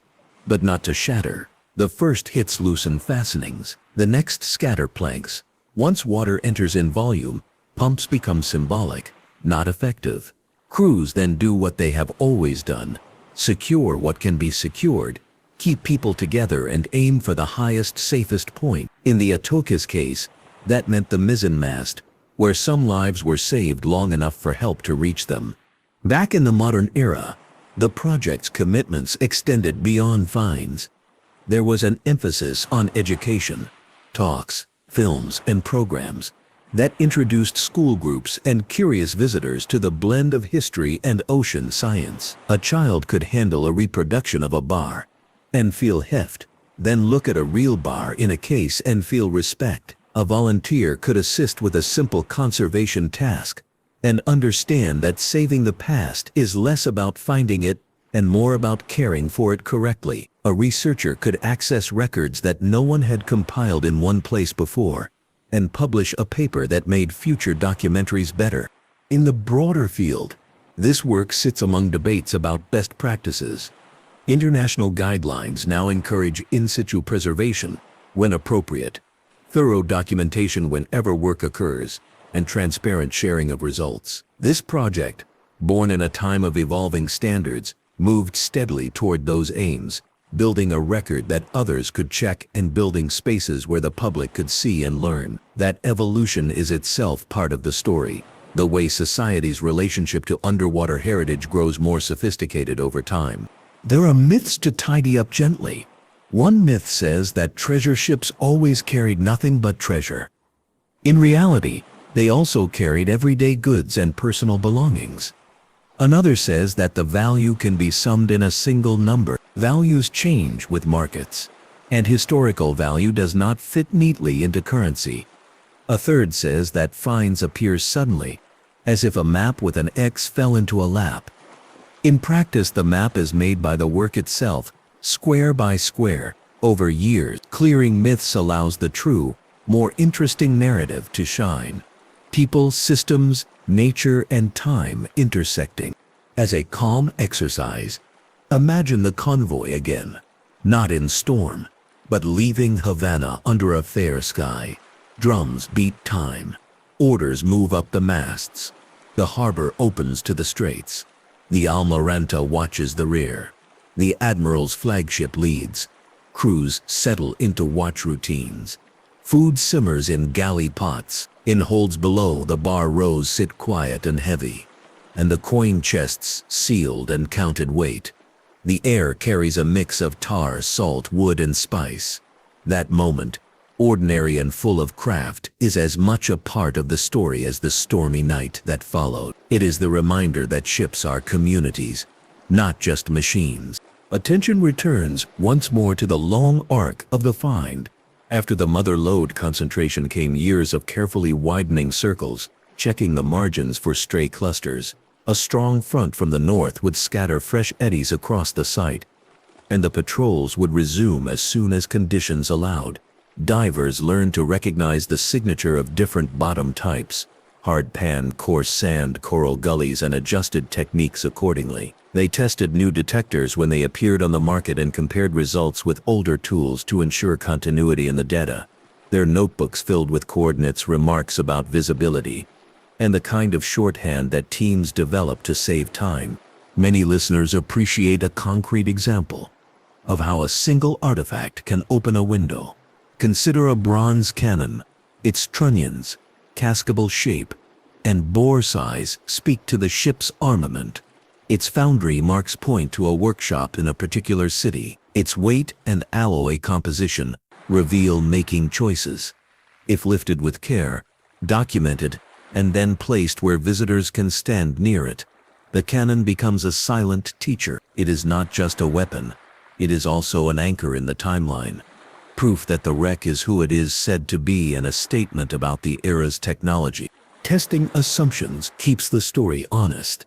but not to shatter. The first hits loosen fastenings, the next scatter planks. Once water enters in volume, pumps become symbolic, not effective. Crews then do what they have always done: secure what can be secured, keep people together and aim for the highest, safest point. In the Atocha's case, that meant the mizzenmast, where some lives were saved long enough for help to reach them. Back in the modern era, the project's commitments extended beyond finds. There was an emphasis on education, talks, films, and programs that introduced school groups and curious visitors to the blend of history and ocean science. A child could handle a reproduction of a bar and feel heft, then look at a real bar in a case and feel respect. A volunteer could assist with a simple conservation task and understand that saving the past is less about finding it and more about caring for it correctly. A researcher could access records that no one had compiled in one place before and publish a paper that made future documentaries better. In the broader field, this work sits among debates about best practices. International guidelines now encourage in situ preservation when appropriate, thorough documentation whenever work occurs, and transparent sharing of results. This project, born in a time of evolving standards, moved steadily toward those aims, building a record that others could check and building spaces where the public could see and learn. That evolution is itself part of the story, the way society's relationship to underwater heritage grows more sophisticated over time. There are myths to tidy up gently. One myth says that treasure ships always carried nothing but treasure. In reality, they also carried everyday goods and personal belongings. Another says that the value can be summed in a single number. Values change with markets, and historical value does not fit neatly into currency. A third says that finds appear suddenly, as if a map with an X fell into a lap. In practice, the map is made by the work itself, square by square, over years. Clearing myths allows the true, more interesting narrative to shine. People, systems, nature, and time intersecting. As a calm exercise, imagine the convoy again, not in storm, but leaving Havana under a fair sky. Drums beat time. Orders move up the masts. The harbor opens to the straits. The Almiranta watches the rear. The Admiral's flagship leads. Crews settle into watch routines. Food simmers in galley pots. In holds below, the bar rows sit quiet and heavy, and the coin chests sealed and counted weight. The air carries a mix of tar, salt, wood, and spice. That moment, ordinary and full of craft, is as much a part of the story as the stormy night that followed. It is the reminder that ships are communities, not just machines. Attention returns once more to the long arc of the find. After the mother lode concentration came years of carefully widening circles, checking the margins for stray clusters. A strong front from the north would scatter fresh eddies across the site, and the patrols would resume as soon as conditions allowed. Divers learned to recognize the signature of different bottom types, hard pan, coarse sand, coral gullies, and adjusted techniques accordingly. They tested new detectors when they appeared on the market and compared results with older tools to ensure continuity in the data. Their notebooks filled with coordinates, remarks about visibility, and the kind of shorthand that teams develop to save time. Many listeners appreciate a concrete example of how a single artifact can open a window. Consider a bronze cannon. Its trunnions, cascable shape, and bore size speak to the ship's armament. Its foundry marks point to a workshop in a particular city. Its weight and alloy composition reveal making choices. If lifted with care, documented, and then placed where visitors can stand near it, the cannon becomes a silent teacher. It is not just a weapon. It is also an anchor in the timeline. Proof that the wreck is who it is said to be, and a statement about the era's technology. Testing assumptions keeps the story honest.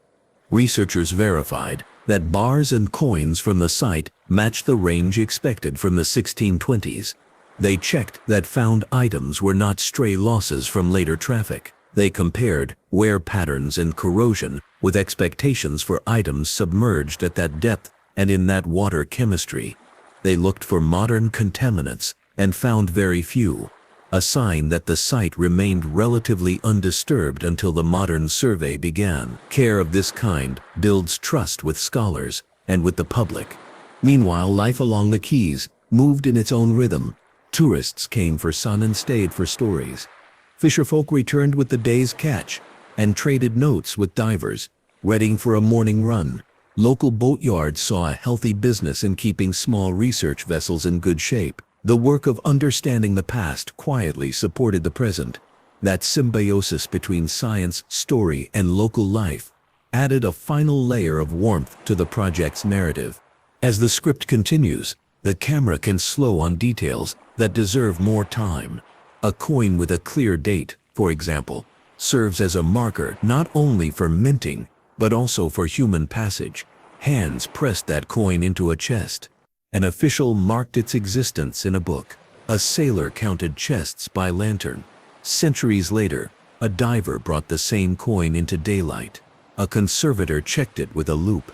Researchers verified that bars and coins from the site matched the range expected from the 1620s. They checked that found items were not stray losses from later traffic. They compared wear patterns and corrosion with expectations for items submerged at that depth and in that water chemistry. They looked for modern contaminants and found very few, a sign that the site remained relatively undisturbed until the modern survey began. Care of this kind builds trust with scholars and with the public. Meanwhile, life along the quays moved in its own rhythm. Tourists came for sun and stayed for stories. Fisherfolk returned with the day's catch and traded notes with divers, readying for a morning run. Local boatyards saw a healthy business in keeping small research vessels in good shape. The work of understanding the past quietly supported the present. That symbiosis between science, story, and local life added a final layer of warmth to the project's narrative. As the script continues, the camera can slow on details that deserve more time. A coin with a clear date, for example, serves as a marker not only for minting, but also for human passage. Hands pressed that coin into a chest. An official marked its existence in a book. A sailor counted chests by lantern. Centuries later, a diver brought the same coin into daylight. A conservator checked it with a loupe.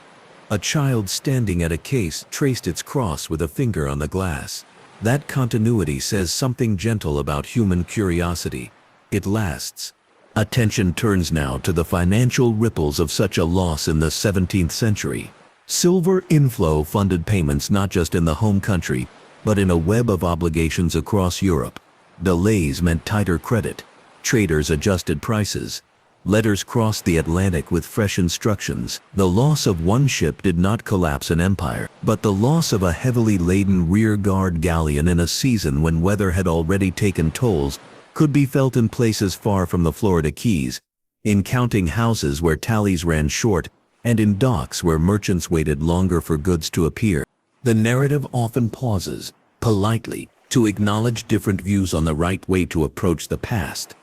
A child standing at a case traced its cross with a finger on the glass. That continuity says something gentle about human curiosity. It lasts. Attention turns now to the financial ripples of such a loss in the 17th century. Silver inflow funded payments not just in the home country, but in a web of obligations across Europe. Delays meant tighter credit. Traders adjusted prices. Letters crossed the Atlantic with fresh instructions. The loss of one ship did not collapse an empire, but the loss of a heavily laden rearguard galleon in a season when weather had already taken tolls could be felt in places far from the Florida Keys, in counting houses where tallies ran short, and in docks where merchants waited longer for goods to appear. The narrative often pauses, politely, to acknowledge different views on the right way to approach the past.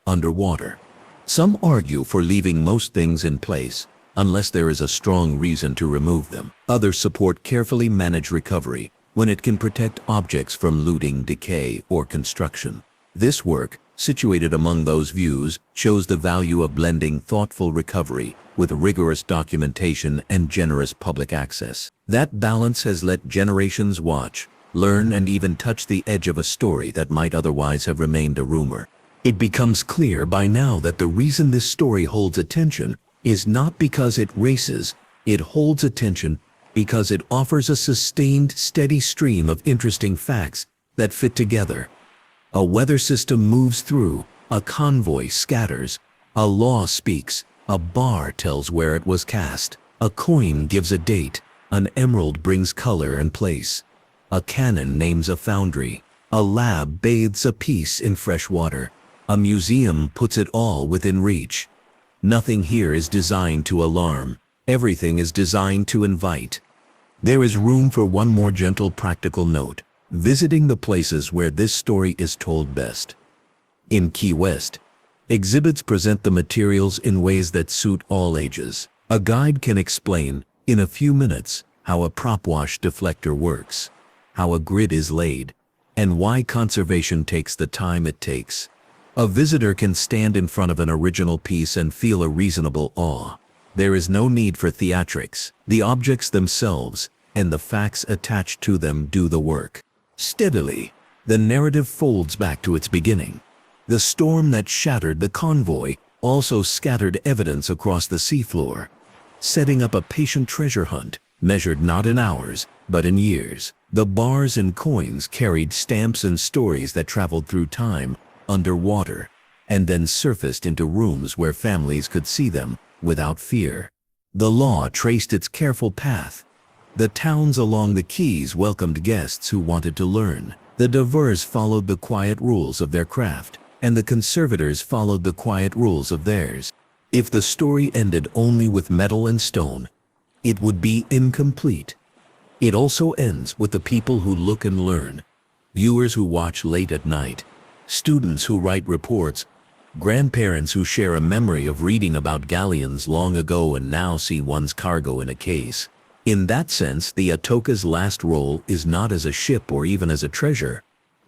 Underwater. Some argue for leaving most things in place, unless there is a strong reason to remove them. Others support carefully managed recovery, when it can protect objects from looting, decay, or construction. This work, situated among those views, shows the value of blending thoughtful recovery with rigorous documentation and generous public access. That balance has let generations watch, learn, and even touch the edge of a story that might otherwise have remained a rumor. It becomes clear by now that the reason this story holds attention is not because it races, It holds attention because it offers a sustained, steady stream of interesting facts that fit together. A weather system moves through, a convoy scatters, a law speaks, a bar tells where it was cast, a coin gives a date, an emerald brings color and place, a cannon names a foundry, a lab bathes a piece in fresh water, a museum puts it all within reach. Nothing here is designed to alarm, everything is designed to invite. There is room for one more gentle practical note: visiting the places where this story is told best. In Key West, exhibits present the materials in ways that suit all ages. A guide can explain, in a few minutes, how a prop wash deflector works, how a grid is laid, and why conservation takes the time it takes. A visitor can stand in front of an original piece and feel a reasonable awe. There is no need for theatrics. The objects themselves and the facts attached to them do the work. Steadily, the narrative folds back to its beginning. The storm that shattered the convoy also scattered evidence across the seafloor, setting up a patient treasure hunt, measured not in hours, but in years. The bars and coins carried stamps and stories that traveled through time, underwater, and then surfaced into rooms where families could see them without fear. The law traced its careful path. The towns along the quays welcomed guests who wanted to learn. The divers followed the quiet rules of their craft, and the conservators followed the quiet rules of theirs. If the story ended only with metal and stone, it would be incomplete. It also ends with the people who look and learn, viewers who watch late at night, students who write reports, grandparents who share a memory of reading about galleons long ago and now see one's cargo in a case. In that sense, the Atocha's last role is not as a ship or even as a treasure,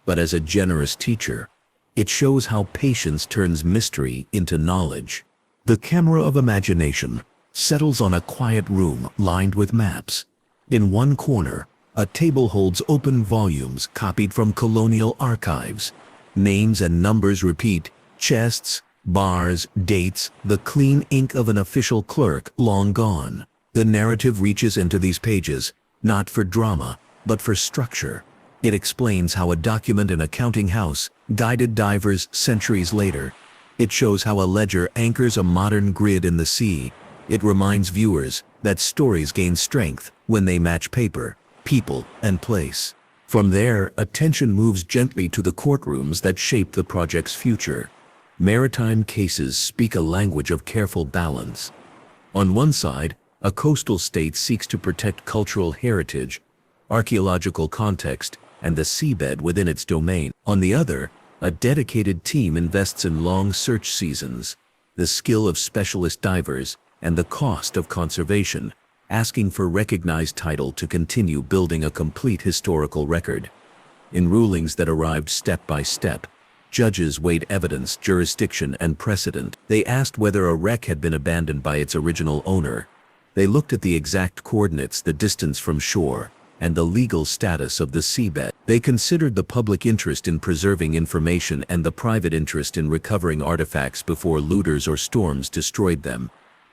but as a generous teacher. It shows how patience turns mystery into knowledge. The camera of imagination settles on a quiet room lined with maps. In one corner, a table holds open volumes copied from colonial archives. Names and numbers repeat: chests, bars, dates, the clean ink of an official clerk long gone. The narrative reaches into these pages, not for drama, but for structure. It explains how a document in a counting house guided divers centuries later. It shows how a ledger anchors a modern grid in the sea. It reminds viewers that stories gain strength when they match paper, people, and place. From there, attention moves gently to the courtrooms that shape the project's future. Maritime cases speak a language of careful balance. On one side, a coastal state seeks to protect cultural heritage, archaeological context, and the seabed within its domain. On the other, a dedicated team invests in long search seasons, the skill of specialist divers, and the cost of conservation, asking for recognized title to continue building a complete historical record. In rulings that arrived step by step, judges weighed evidence, jurisdiction, and precedent. They asked whether a wreck had been abandoned by its original owner. They looked at the exact coordinates, the distance from shore, and the legal status of the seabed. They considered the public interest in preserving information and the private interest in recovering artifacts before looters or storms destroyed them.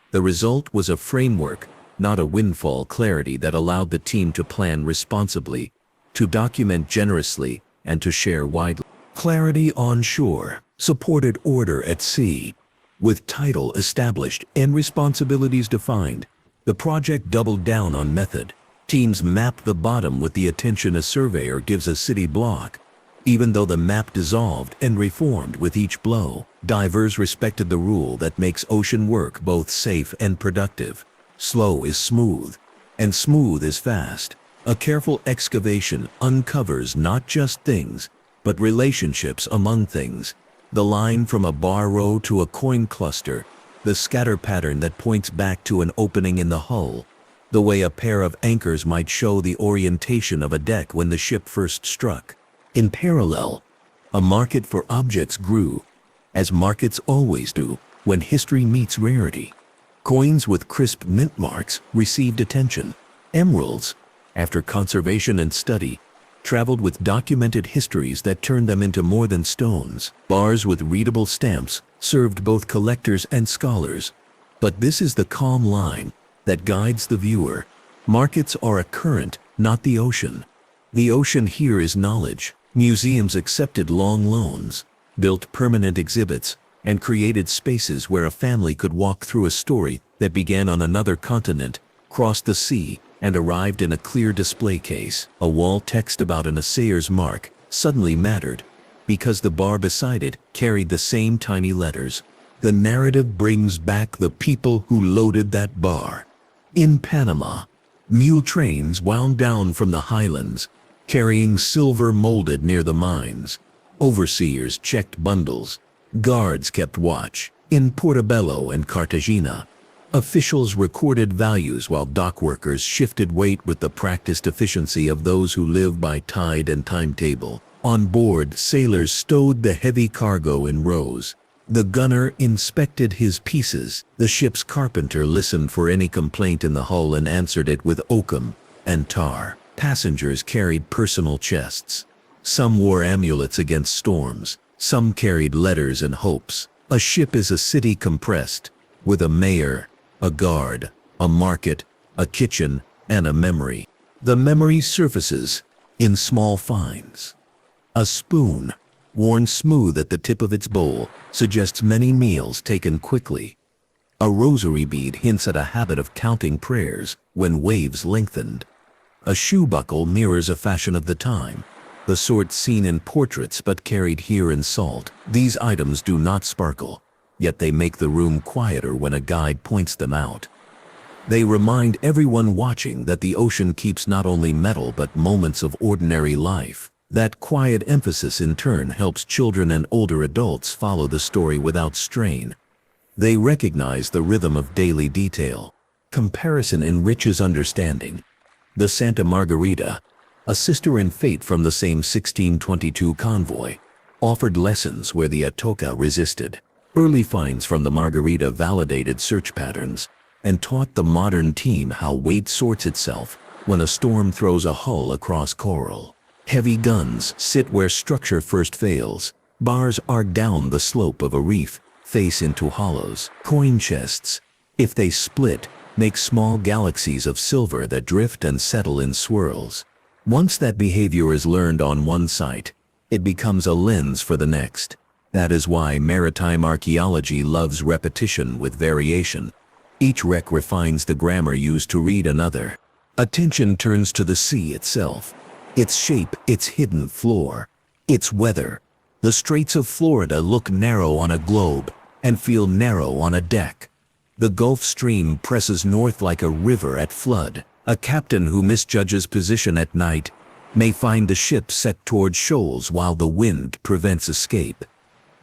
The result was a framework, not a windfall, clarity that allowed the team to plan responsibly, to document generously, and to share widely. Clarity on shore supported order at sea. With title established and responsibilities defined, the project doubled down on method. Teams mapped the bottom with the attention a surveyor gives a city block. Even though the map dissolved and reformed with each blow, divers respected the rule that makes ocean work both safe and productive. Slow is smooth, and smooth is fast. A careful excavation uncovers not just things, but relationships among things. The line from a bar row to a coin cluster, the scatter pattern that points back to an opening in the hull, the way a pair of anchors might show the orientation of a deck when the ship first struck. In parallel, a market for objects grew, as markets always do when history meets rarity. Coins with crisp mint marks received attention. Emeralds, after conservation and study, traveled with documented histories that turned them into more than stones. Bars with readable stamps served both collectors and scholars. But this is the calm line. that guides the viewer. Markets are a current, not the ocean. The ocean here is knowledge. Museums accepted long loans, built permanent exhibits, and created spaces where a family could walk through a story that began on another continent, crossed the sea, and arrived in a clear display case. A wall text about an assayer's mark suddenly mattered, because the bar beside it carried the same tiny letters. The narrative brings back the people who loaded that bar. In Panama, mule trains wound down from the highlands, carrying silver molded near the mines. Overseers checked bundles. Guards kept watch. In Portobello and Cartagena, officials recorded values while dock workers shifted weight with the practiced efficiency of those who live by tide and timetable. On board, sailors stowed the heavy cargo in rows. The gunner inspected his pieces. The ship's carpenter listened for any complaint in the hull and answered it with oakum and tar. Passengers carried personal chests. Some wore amulets against storms. Some carried letters and hopes. A ship is a city compressed, with a mayor, a guard, a market, a kitchen, and a memory. The memory surfaces in small finds. A spoon, worn smooth at the tip of its bowl, suggests many meals taken quickly. A rosary bead hints at a habit of counting prayers when waves lengthened. A shoe buckle mirrors a fashion of the time, the sort seen in portraits but carried here in salt. These items do not sparkle, yet they make the room quieter when a guide points them out. They remind everyone watching that the ocean keeps not only metal but moments of ordinary life. That quiet emphasis in turn helps children and older adults follow the story without strain. They recognize the rhythm of daily detail. Comparison enriches understanding. The Santa Margarita, a sister in fate from the same 1622 convoy, offered lessons where the Atocha resisted. Early finds from the Margarita validated search patterns and taught the modern team how weight sorts itself when a storm throws a hull across coral. Heavy guns sit where structure first fails. Bars arc down the slope of a reef, face into hollows. Coin chests, if they split, make small galaxies of silver that drift and settle in swirls. Once that behavior is learned on one site, it becomes a lens for the next. That is why maritime archaeology loves repetition with variation. Each wreck refines the grammar used to read another. Attention turns to the sea itself. Its shape, its hidden floor, its weather. The Straits of Florida look narrow on a globe and feel narrow on a deck. The Gulf Stream presses north like a river at flood. A captain who misjudges position at night may find the ship set toward shoals while the wind prevents escape.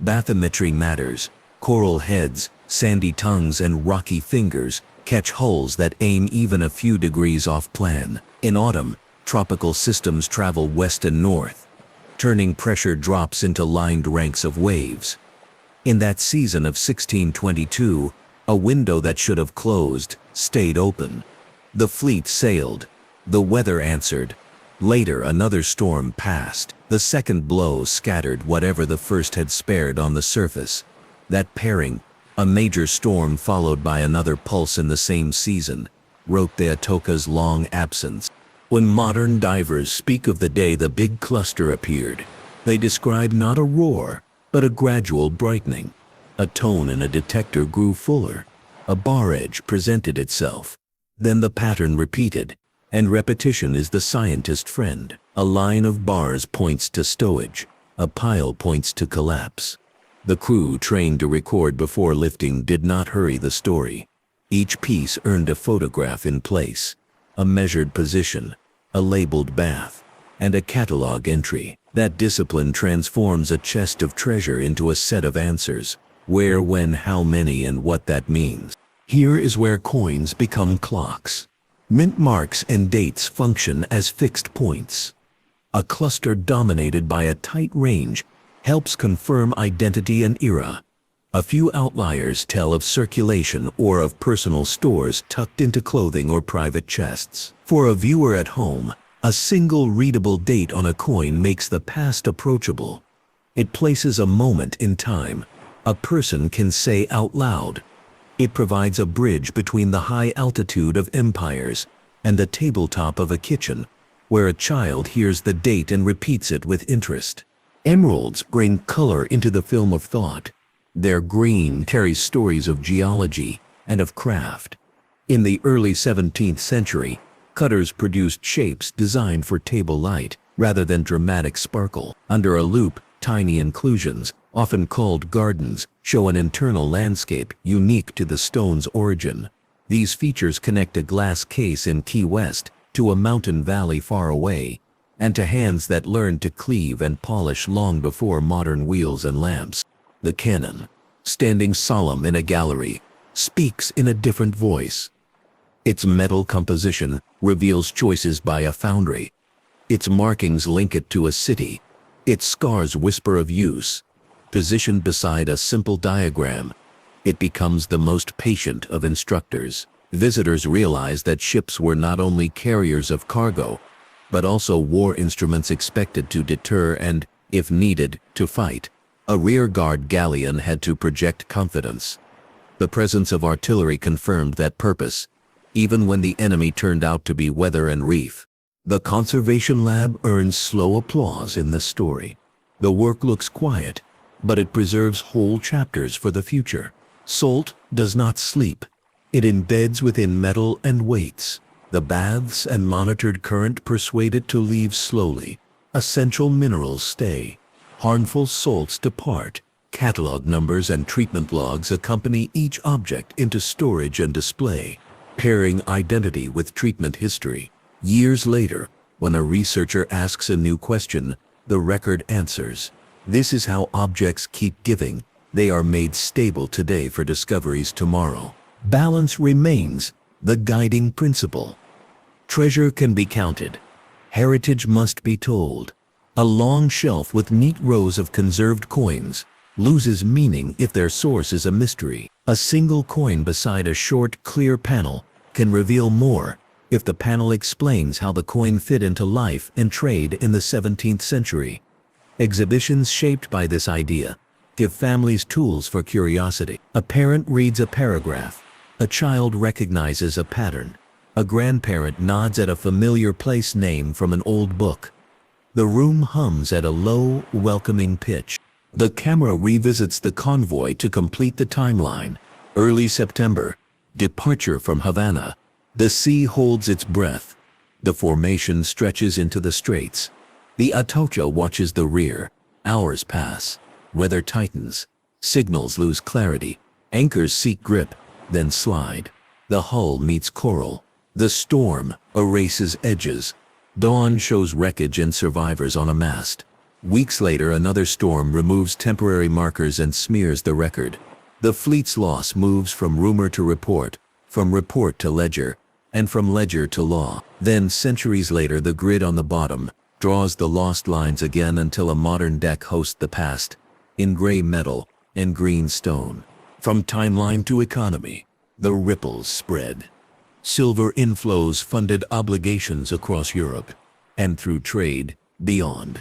Bathymetry matters. Coral heads, sandy tongues, and rocky fingers catch hulls that aim even a few degrees off plan. In autumn, tropical systems travel west and north, turning pressure drops into lined ranks of waves. In that season of 1622, a window that should have closed stayed open. The fleet sailed. The weather answered. Later, another storm passed. The second blow scattered whatever the first had spared on the surface. That pairing, a major storm followed by another pulse in the same season, wrote the Atocha's long absence. When modern divers speak of the day the big cluster appeared, they describe not a roar, but a gradual brightening. A tone in a detector grew fuller. A bar edge presented itself. Then the pattern repeated, and repetition is the scientist friend. A line of bars points to stowage. A pile points to collapse. The crew trained to record before lifting did not hurry the story. Each piece earned a photograph in place, a measured position, a labeled bath, and a catalog entry. That discipline transforms a chest of treasure into a set of answers. Where, when, how many, and what that means. Here is where coins become clocks. Mint marks and dates function as fixed points. A cluster dominated by a tight range helps confirm identity and era. A few outliers tell of circulation or of personal stores tucked into clothing or private chests. For a viewer at home, a single readable date on a coin makes the past approachable. It places a moment in time. A person can say out loud, It provides a bridge between the high altitude of empires and the tabletop of a kitchen, where a child hears the date and repeats it with interest. Emeralds bring color into the film of thought. Their green carries stories of geology and of craft. In the early 17th century, cutters produced shapes designed for table light rather than dramatic sparkle. Under a loupe, tiny inclusions, often called gardens, show an internal landscape unique to the stone's origin. These features connect a glass case in Key West to a mountain valley far away, and to hands that learned to cleave and polish long before modern wheels and lamps. The cannon, standing solemn in a gallery, speaks in a different voice. Its metal composition reveals choices by a foundry. Its markings link it to a city. Its scars whisper of use. Positioned beside a simple diagram, it becomes the most patient of instructors. Visitors realize that ships were not only carriers of cargo, but also war instruments expected to deter and, if needed, to fight. A rearguard galleon had to project confidence. The presence of artillery confirmed that purpose, even when the enemy turned out to be weather and reef. The conservation lab earns slow applause in this story. The work looks quiet, but it preserves whole chapters for the future. Salt does not sleep. It embeds within metal and weights. The baths and monitored current persuade it to leave slowly. Essential minerals stay. Harmful salts depart. Catalog numbers and treatment logs accompany each object into storage and display, pairing identity with treatment history. Years later, when a researcher asks a new question, the record answers. This is how objects keep giving. They are made stable today for discoveries tomorrow. Balance remains the guiding principle. Treasure can be counted. Heritage must be told. A long shelf with neat rows of conserved coins loses meaning if their source is a mystery. A single coin beside a short, clear panel can reveal more if the panel explains how the coin fit into life and trade in the 17th century. Exhibitions shaped by this idea give families tools for curiosity. A parent reads a paragraph. A child recognizes a pattern. A grandparent nods at a familiar place name from an old book. The room hums at a low, welcoming pitch. The camera revisits the convoy to complete the timeline. Early September. Departure from Havana. The sea holds its breath. The formation stretches into the straits. The Atocha watches the rear. Hours pass. Weather tightens. Signals lose clarity. Anchors seek grip, then slide. The hull meets coral. The storm erases edges. Dawn shows wreckage and survivors on a mast. Weeks later, another storm removes temporary markers and smears the record. The fleet's loss moves from rumor to report, from report to ledger, and from ledger to law. Then, centuries later, the grid on the bottom draws the lost lines again until a modern deck hosts the past, in gray metal and green stone. From timeline to economy, the ripples spread. Silver inflows funded obligations across Europe, and through trade, beyond.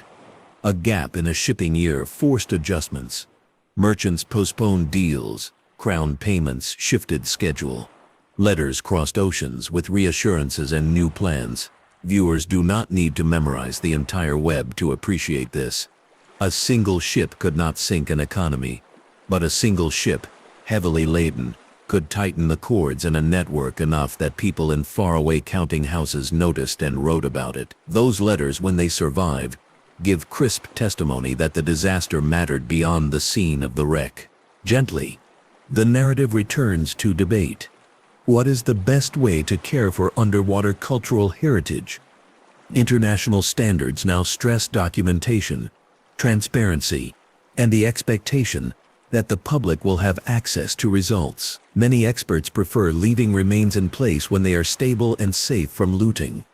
A gap in a shipping year forced adjustments. Merchants postponed deals, crown payments shifted schedule. Letters crossed oceans with reassurances and new plans. Viewers do not need to memorize the entire web to appreciate this. A single ship could not sink an economy, but a single ship, heavily laden, could tighten the cords in a network enough that people in faraway counting houses noticed and wrote about it. Those letters, when they survive, give crisp testimony that the disaster mattered beyond the scene of the wreck. Gently, the narrative returns to debate. What is the best way to care for underwater cultural heritage? International standards now stress documentation, transparency, and the expectation that the public will have access to results. Many experts prefer leaving remains in place when they are stable and safe from looting.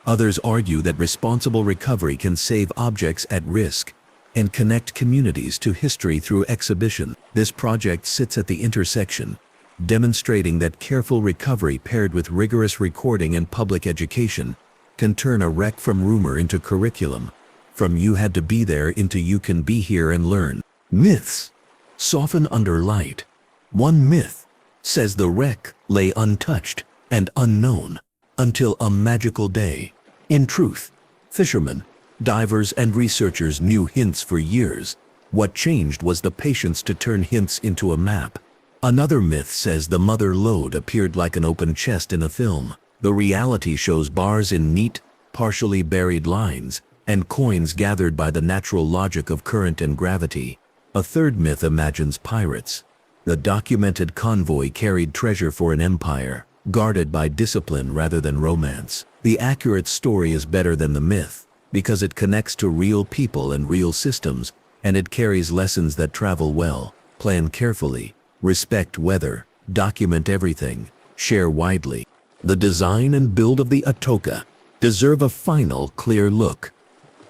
Others argue that responsible recovery can save objects at risk and connect communities to history through exhibition. This project sits at the intersection, demonstrating that careful recovery paired with rigorous recording and public education can turn a wreck from rumor into curriculum, from you had to be there into you can be here and learn. Myths soften under light. One myth says the wreck lay untouched and unknown until a magical day. In truth, fishermen, divers and researchers knew hints for years. What changed was the patience to turn hints into a map. Another myth says the mother lode appeared like an open chest in a film. The reality shows bars in neat, partially buried lines, and coins gathered by the natural logic of current and gravity. A third myth imagines pirates. The documented convoy carried treasure for an empire, guarded by discipline rather than romance. The accurate story is better than the myth, because it connects to real people and real systems, and it carries lessons that travel well. Plan carefully, respect weather, document everything, share widely. The design and build of the Atocha deserve a final, clear look.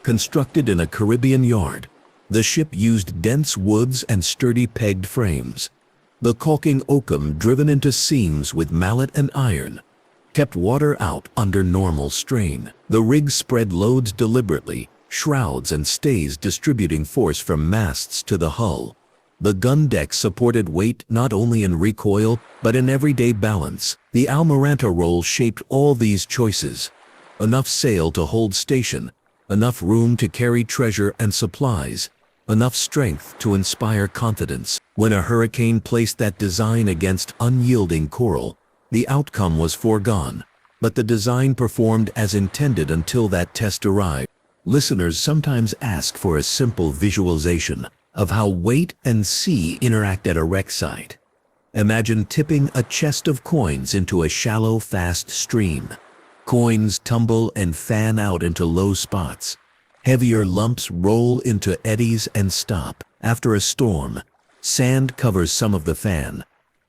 Constructed in a Caribbean yard, the ship used dense woods and sturdy pegged frames. The caulking oakum driven into seams with mallet and iron kept water out under normal strain. The rig spread loads deliberately, shrouds and stays distributing force from masts to the hull. The gun deck supported weight not only in recoil but in everyday balance. The Almiranta roll shaped all these choices. Enough sail to hold station, enough room to carry treasure and supplies, enough strength to inspire confidence. When a hurricane placed that design against unyielding coral, the outcome was foregone, but the design performed as intended until that test arrived. Listeners sometimes ask for a simple visualization of how weight and sea interact at a wreck site. Imagine tipping a chest of coins into a shallow, fast stream. Coins tumble and fan out into low spots. Heavier lumps roll into eddies and stop. After a storm, sand covers some of the fan.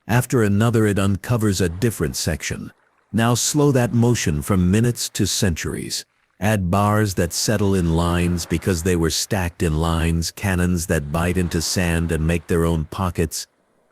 After another, it uncovers a different section. Now slow that motion from minutes to centuries. Add bars that settle in lines because they were stacked in lines, cannons that bite into sand and make their own pockets,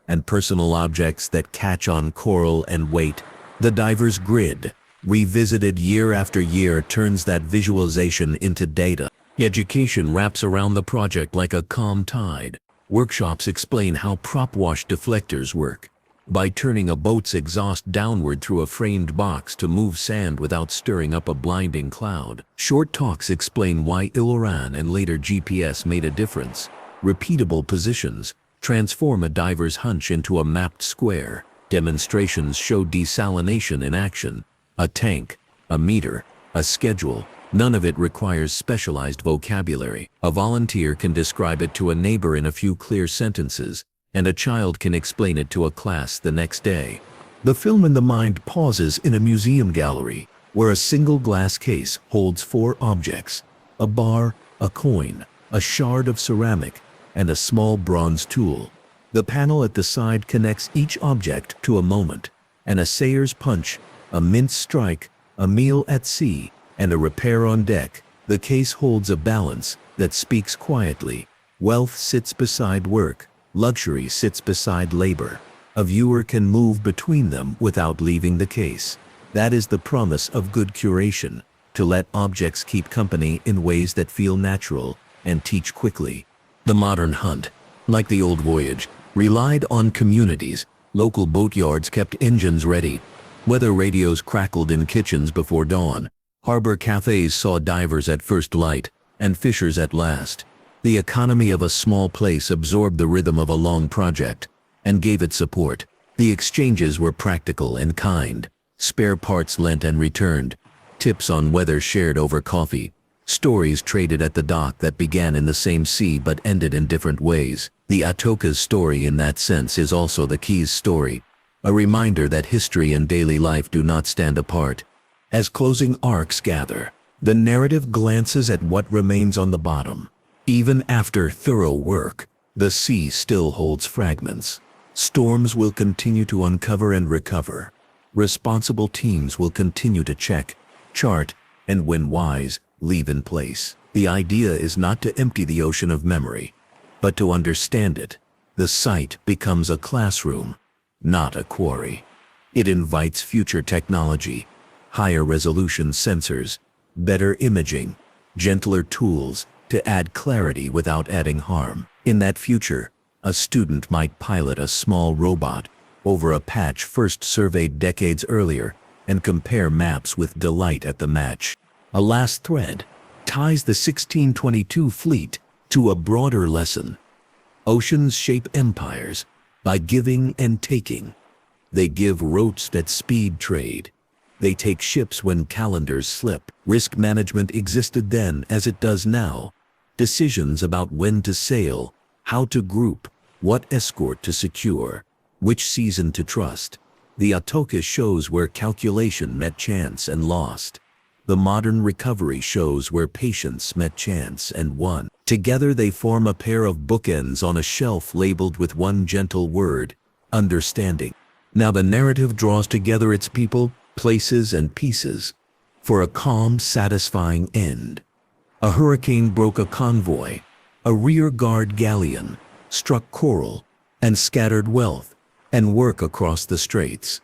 and personal objects that catch on coral and weight. The diver's grid, revisited year after year, turns that visualization into data. Education wraps around the project like a calm tide. Workshops explain how prop wash deflectors work, by turning a boat's exhaust downward through a framed box to move sand without stirring up a blinding cloud. Short talks explain why Iloran and later GPS made a difference. Repeatable positions transform a diver's hunch into a mapped square. Demonstrations show desalination in action. A tank, a meter, a schedule. None of it requires specialized vocabulary. A volunteer can describe it to a neighbor in a few clear sentences, and a child can explain it to a class the next day. The film in the mind pauses in a museum gallery, where a single glass case holds 4 objects: a bar, a coin, a shard of ceramic, and a small bronze tool. The panel at the side connects each object to a moment: an assayer's punch, a mince strike, a meal at sea, and a repair on deck. The case holds a balance that speaks quietly. Wealth sits beside work. Luxury sits beside labor. A viewer can move between them without leaving the case. That is the promise of good curation, to let objects keep company in ways that feel natural and teach quickly. The modern hunt, like the old voyage, relied on communities. Local boatyards kept engines ready. Weather radios crackled in kitchens before dawn. Harbor cafes saw divers at first light and fishers at last. The economy of a small place absorbed the rhythm of a long project and gave it support. The exchanges were practical and kind. Spare parts lent and returned. Tips on weather shared over coffee. Stories traded at the dock that began in the same sea but ended in different ways. The Atocha's story in that sense is also the key's story. A reminder that history and daily life do not stand apart. As closing arcs gather, the narrative glances at what remains on the bottom. Even after thorough work, the sea still holds fragments. Storms will continue to uncover and recover. Responsible teams will continue to check, chart, and when wise, leave in place. The idea is not to empty the ocean of memory, but to understand it. The site becomes a classroom, not a quarry. It invites future technology, higher resolution sensors, better imaging, gentler tools, to add clarity without adding harm. In that future, a student might pilot a small robot, over a patch first surveyed decades earlier and compare maps with delight at the match. A last thread ties the 1622 fleet to a broader lesson. Oceans shape empires by giving and taking. They give routes that speed trade. They take ships when calendars slip. Risk management existed then as it does now. Decisions about when to sail, how to group, what escort to secure, which season to trust. The Atocha shows where calculation met chance and lost. The modern recovery shows where patience met chance and won. Together they form a pair of bookends on a shelf labeled with one gentle word: understanding. Now the narrative draws together its people, places, and pieces for a calm, satisfying end. A hurricane broke a convoy. A rear guard galleon struck coral and scattered wealth and work across the straits.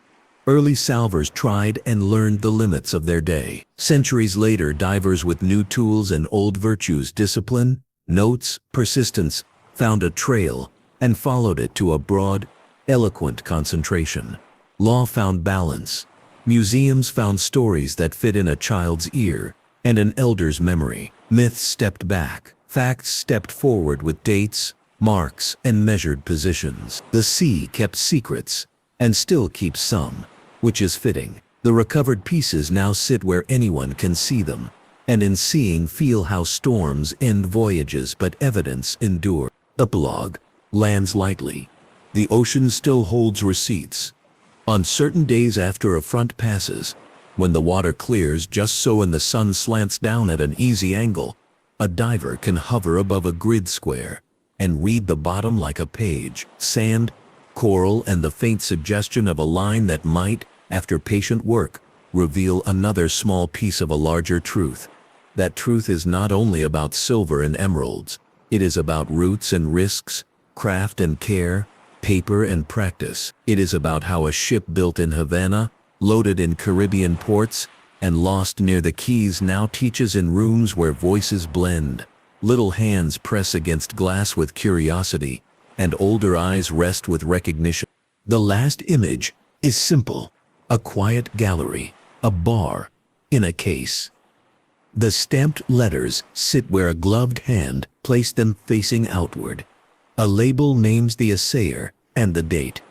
Early salvors tried and learned the limits of their day. Centuries later, divers with new tools and old virtues, discipline, notes, persistence, found a trail and followed it to a broad, eloquent concentration. Law found balance. Museums found stories that fit in a child's ear and an elder's memory. Myths stepped back. Facts stepped forward with dates, marks, and measured positions. The sea kept secrets and still keeps some, which is fitting. The recovered pieces now sit where anyone can see them, and in seeing feel how storms end voyages but evidence endure. Epilogue lands lightly. The ocean still holds receipts. On certain days after a front passes, when the water clears just so and the sun slants down at an easy angle, a diver can hover above a grid square and read the bottom like a page. Sand, coral, and the faint suggestion of a line that might, after patient work, reveal another small piece of a larger truth. That truth is not only about silver and emeralds. It is about roots and risks, craft and care, paper and practice. It is about how a ship built in Havana, loaded in Caribbean ports, and lost near the Keys now teaches in rooms where voices blend. Little hands press against glass with curiosity, and older eyes rest with recognition. The last image is simple: a quiet gallery, a bar, in a case. The stamped letters sit where a gloved hand placed them facing outward. A label names the assayer and the date.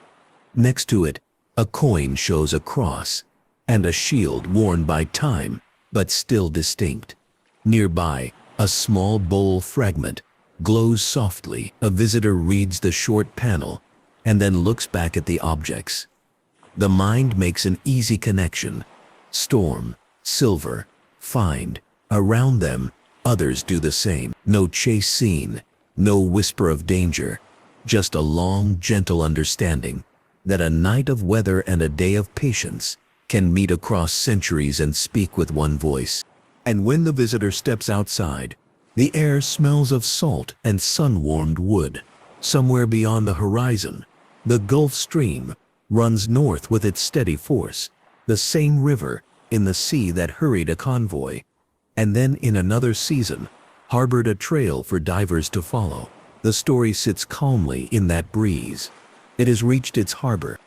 Next to it, a coin shows a cross and a shield worn by time, but still distinct. Nearby, a small bowl fragment glows softly. A visitor reads the short panel and then looks back at the objects. The mind makes an easy connection. Storm, silver, find. Around them, others do the same. No chase scene, no whisper of danger, just a long, gentle understanding that a night of weather and a day of patience can meet across centuries and speak with one voice. And when the visitor steps outside, the air smells of salt and sun-warmed wood. Somewhere beyond the horizon, the Gulf Stream runs north with its steady force, the same river in the sea that hurried a convoy, and then in another season, harbored a trail for divers to follow. The story sits calmly in that breeze. It has reached its harbor.